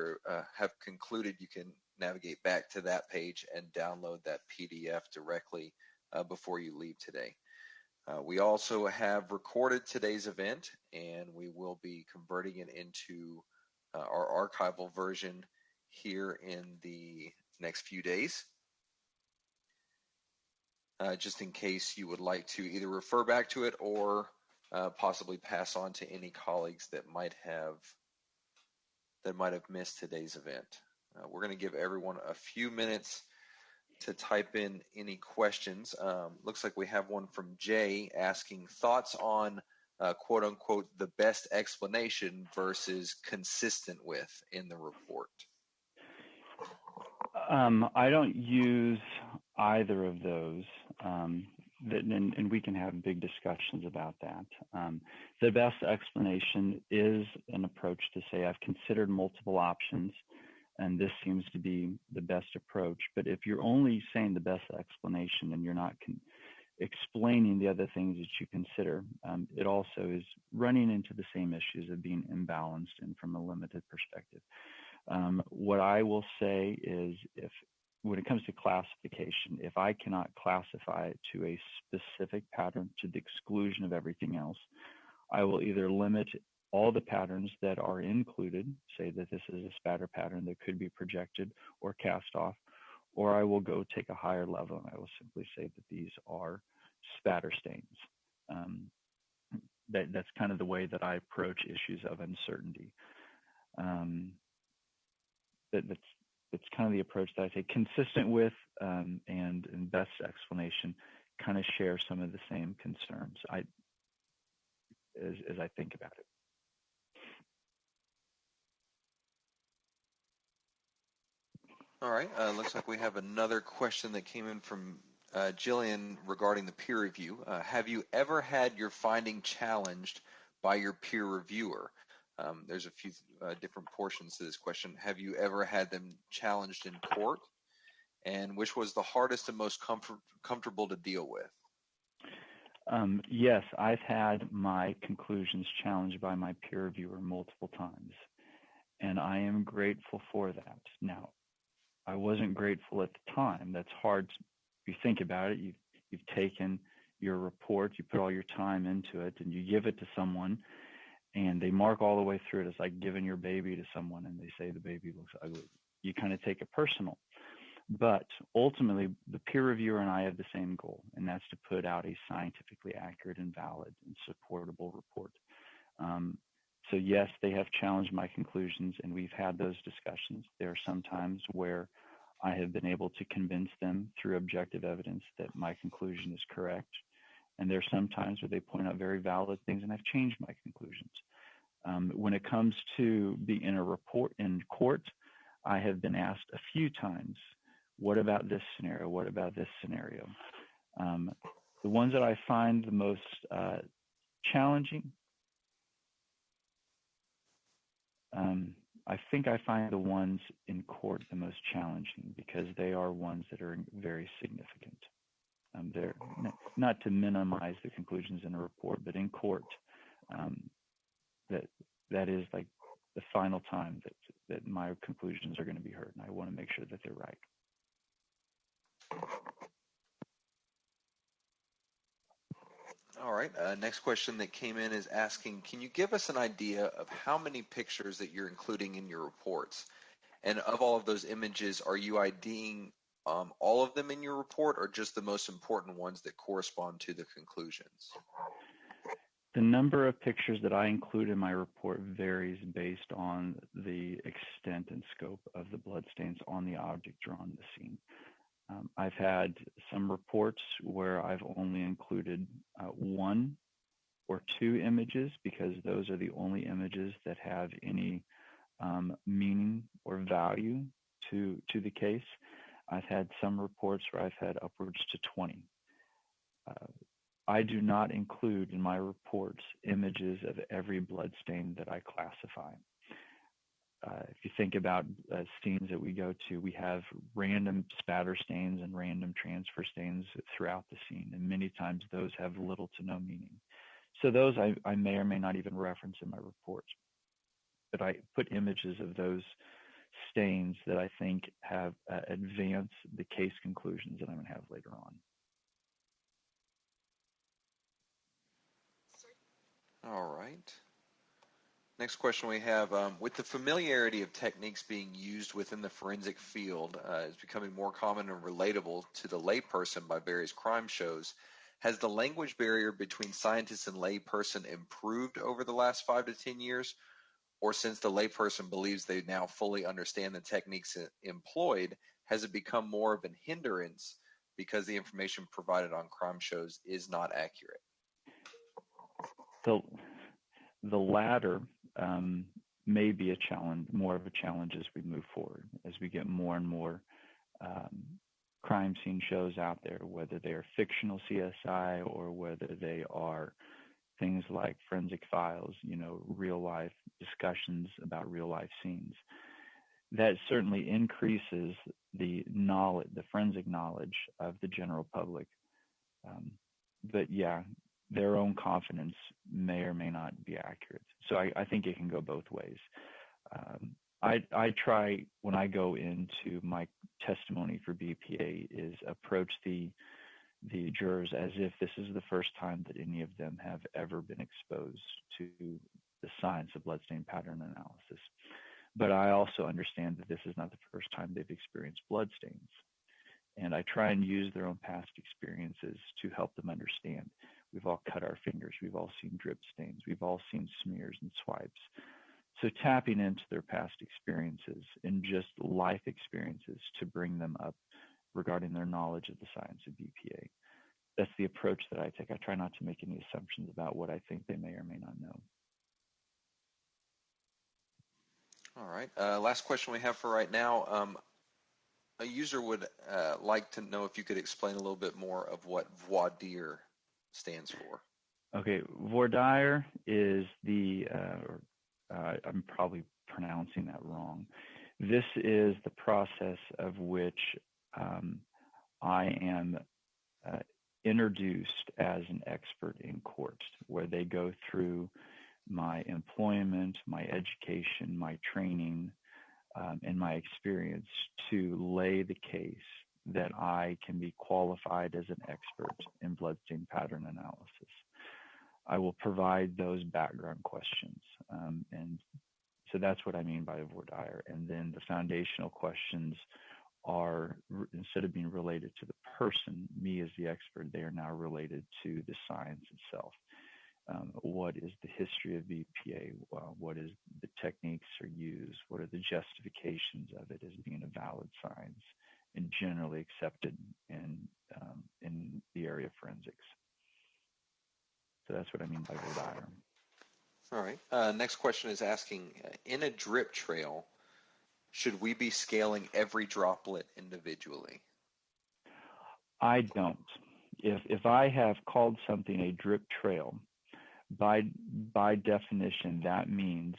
have concluded, you can navigate back to that page and download that PDF directly before you leave today. We also have recorded today's event, and we will be converting it into our archival version here in the next few days. Just in case you would like to either refer back to it or possibly pass on to any colleagues that might have missed today's event. We're going to give everyone a few minutes to type in any questions. Looks like we have one from Jay asking thoughts on quote unquote the best explanation versus consistent with in the report. I don't use either of those, and we can have big discussions about that. The best explanation is an approach to say I've considered multiple options, and this seems to be the best approach. But if you're only saying the best explanation and you're not explaining the other things that you consider, it also is running into the same issues of being imbalanced and from a limited perspective. What I will say is when it comes to classification, if I cannot classify it to a specific pattern to the exclusion of everything else, I will either limit all the patterns that are included, say that this is a spatter pattern that could be projected or cast off, or I will go take a higher level and I will simply say that these are spatter stains. That's kind of the way that I approach issues of uncertainty. That's kind of the approach that I take, consistent with and best explanation kind of share some of the same concerns as I think about it. All right, looks like we have another question that came in from Jillian regarding the peer review. Have you ever had your finding challenged by your peer reviewer? There's a few different portions to this question. Have you ever had them challenged in court? And which was the hardest and most comfortable to deal with? Yes, I've had my conclusions challenged by my peer reviewer multiple times, and I am grateful for that. Now, I wasn't grateful at the time. That's hard. If you think about it, you've taken your report, you put all your time into it, and you give it to someone, and they mark all the way through it. It's like giving your baby to someone and they say the baby looks ugly. You kind of take it personal. But ultimately, the peer reviewer and I have the same goal, and that's to put out a scientifically accurate and valid and supportable report. So yes, they have challenged my conclusions, and we've had those discussions. There are some times where I have been able to convince them through objective evidence that my conclusion is correct. And there are some times where they point out very valid things, and I've changed my conclusions. When it comes to be in a report in court, I have been asked a few times, what about this scenario? What about this scenario? The ones that I find the most challenging, I think I find the ones in court the most challenging because they are ones that are very significant. They're not to minimize the conclusions in a report, but in court, that is like the final time that my conclusions are going to be heard, and I want to make sure that they're right. All right, next question that came in is asking, can you give us an idea of how many pictures that you're including in your reports? And of all of those images, are you IDing all of them in your report or just the most important ones that correspond to the conclusions? The number of pictures that I include in my report varies based on the extent and scope of the bloodstains on the object or on the scene. I've had some reports where I've only included 1 or 2 images because those are the only images that have any meaning or value to the case. I've had some reports where I've had upwards to 20. I do not include in my reports images of every bloodstain that I classify. If you think about scenes that we go to, we have random spatter stains and random transfer stains throughout the scene, and many times those have little to no meaning. So those I may or may not even reference in my report, but I put images of those stains that I think have advanced the case conclusions that I'm going to have later on. All right. Next question we have, with the familiarity of techniques being used within the forensic field is becoming more common and relatable to the layperson by various crime shows, has the language barrier between scientists and layperson improved over the last 5 to 10 years? Or since the layperson believes they now fully understand the techniques employed, has it become more of an hindrance because the information provided on crime shows is not accurate? So the latter may be a challenge, more of a challenge as we move forward, as we get more and more crime scene shows out there, whether they are fictional CSI or whether they are things like forensic files, real life discussions about real life scenes. That certainly increases the knowledge, the forensic knowledge of the general public. But yeah, their own confidence may or may not be accurate. So I think it can go both ways. I try, when I go into my testimony for BPA, is approach the jurors as if this is the first time that any of them have ever been exposed to the science of bloodstain pattern analysis. But I also understand that this is not the first time they've experienced bloodstains. And I try and use their own past experiences to help them understand. We've all cut our fingers. We've all seen drip stains. We've all seen smears and swipes. So tapping into their past experiences and just life experiences to bring them up regarding their knowledge of the science of BPA. That's the approach that I take. I try not to make any assumptions about what I think they may or may not know. All right. Last question we have for right now. A user would like to know if you could explain a little bit more of what voir dire stands for. Okay, voir dire is I'm probably pronouncing that wrong. This is the process of which I am introduced as an expert in court, where they go through my employment, my education, my training, and my experience to lay the case that I can be qualified as an expert in bloodstain pattern analysis. I will provide those background questions. And so that's what I mean by voir dire. And then the foundational questions are, instead of being related to the person, me as the expert, they are now related to the science itself. What is the history of BPA? What is the techniques are used? What are the justifications of it as being a valid science and generally accepted in the area of forensics? So that's what I mean by voir dire. All right. Next question is asking, in a drip trail, should we be scaling every droplet individually? I don't. If I have called something a drip trail, by definition, that means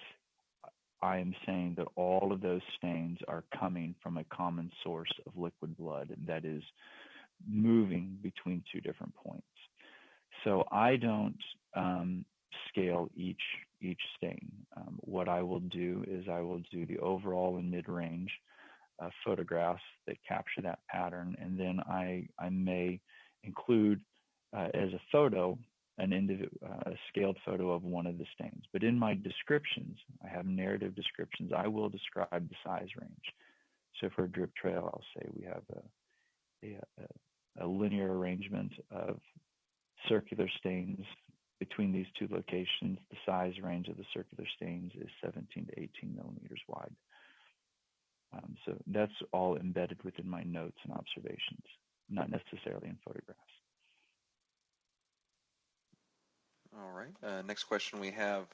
I am saying that all of those stains are coming from a common source of liquid blood that is moving between two different points. So I don't scale each stain. What I will do is I will do the overall and mid-range photographs that capture that pattern, and then I may include as a photo a scaled photo of one of the stains. But in my descriptions, I have narrative descriptions. I will describe the size range. So for a drip trail, I'll say we have a linear arrangement of circular stains between these two locations. The size range of the circular stains is 17 to 18 millimeters wide. So that's all embedded within my notes and observations, not necessarily in photographs. All right. Next question we have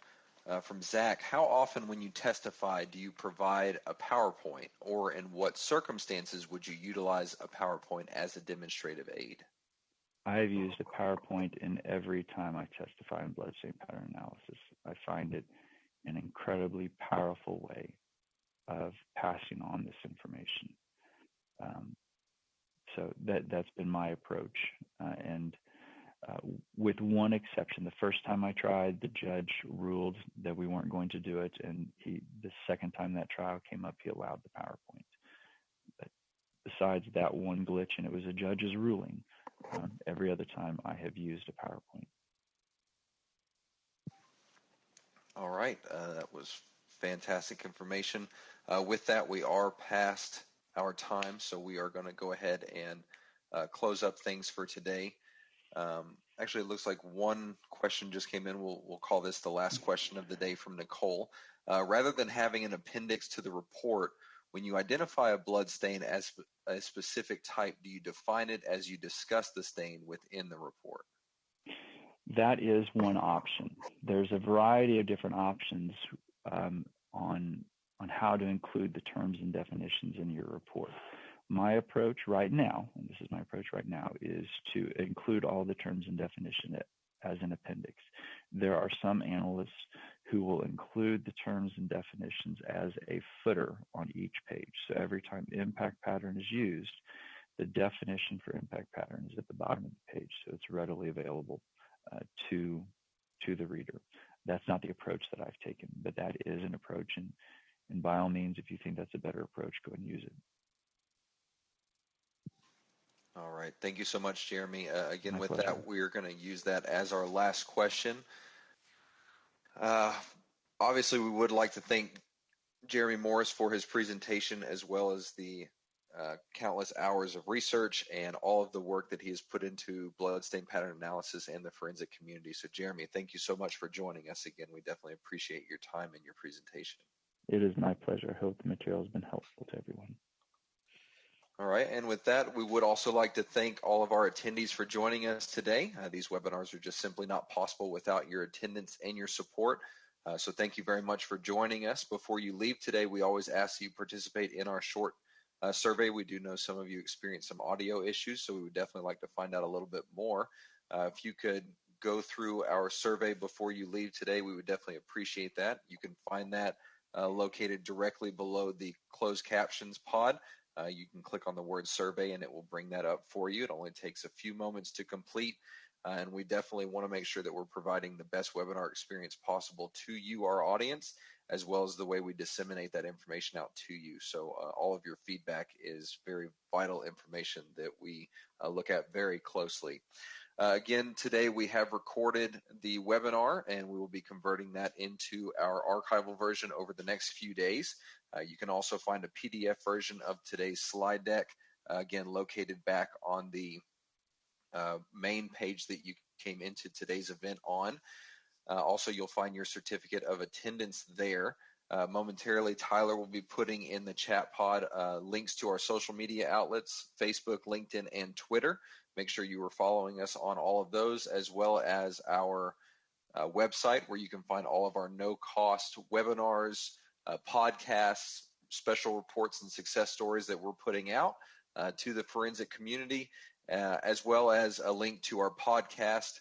from Zach. How often when you testify do you provide a PowerPoint, or in what circumstances would you utilize a PowerPoint as a demonstrative aid? I have used a PowerPoint in every time I testify in bloodstain pattern analysis. I find it an incredibly powerful way of passing on this information. So that's been my approach. And with one exception, the first time I tried, the judge ruled that we weren't going to do it. And the second time that trial came up, he allowed the PowerPoint. But besides that one glitch, and it was a judge's ruling, every other time I have used a PowerPoint. All right, that was fantastic information. With that, we are past our time, so we are going to go ahead and close up things for today. Actually, it looks like one question just came in. We'll call this the last question of the day from Nicole. Rather than having an appendix to the report, when you identify a blood stain as a specific type, do you define it as you discuss the stain within the report? That is one option. There's a variety of different options on how to include the terms and definitions in your report. My approach right now, and this is my approach right now, is to include all the terms and definition as an appendix. There are some analysts who will include the terms and definitions as a footer on each page. So every time impact pattern is used, the definition for impact pattern is at the bottom of the page, so it's readily available to the reader. That's not the approach that I've taken, but that is an approach, and by all means, if you think that's a better approach, go and use it. All right. Thank you so much, Jeremy. Again, My with pleasure. that, we're going to use that as our last question. Obviously, we would like to thank Jeremy Morris for his presentation, as well as the countless hours of research and all of the work that he has put into bloodstain pattern analysis and the forensic community. So, Jeremy, thank you so much for joining us again. We definitely appreciate your time and your presentation. It is my pleasure. I hope the material has been helpful to everyone. All right, and with that, we would also like to thank all of our attendees for joining us today. These webinars are just simply not possible without your attendance and your support. So thank you very much for joining us. Before you leave today, we always ask you participate in our short survey. We do know some of you experienced some audio issues, so we would definitely like to find out a little bit more. If you could go through our survey before you leave today, we would definitely appreciate that. You can find that located directly below the closed captions pod. You can click on the word survey and it will bring that up for you. It only takes a few moments to complete, and we definitely want to make sure that we're providing the best webinar experience possible to you, our audience, as well as the way we disseminate that information out to you. So all of your feedback is very vital information that we look at very closely. Again, today we have recorded the webinar, and we will be converting that into our archival version over the next few days. You can also find a PDF version of today's slide deck, again, located back on the main page that you came into today's event on. Also, you'll find your certificate of attendance there. Momentarily, Tyler will be putting in the chat pod links to our social media outlets, Facebook, LinkedIn, and Twitter. Make sure you are following us on all of those, as well as our website, where you can find all of our no-cost webinars, podcasts, special reports, and success stories that we're putting out to the forensic community, as well as a link to our podcast.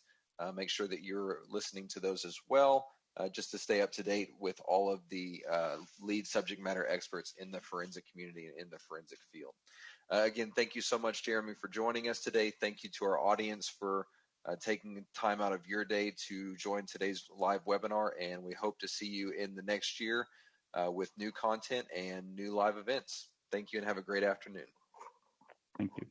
Make sure that you're listening to those as well, just to stay up to date with all of the lead subject matter experts in the forensic community and in the forensic field. Again, thank you so much, Jeremy, for joining us today. Thank you to our audience for taking time out of your day to join today's live webinar, and we hope to see you in the next year with new content and new live events. Thank you and have a great afternoon. Thank you.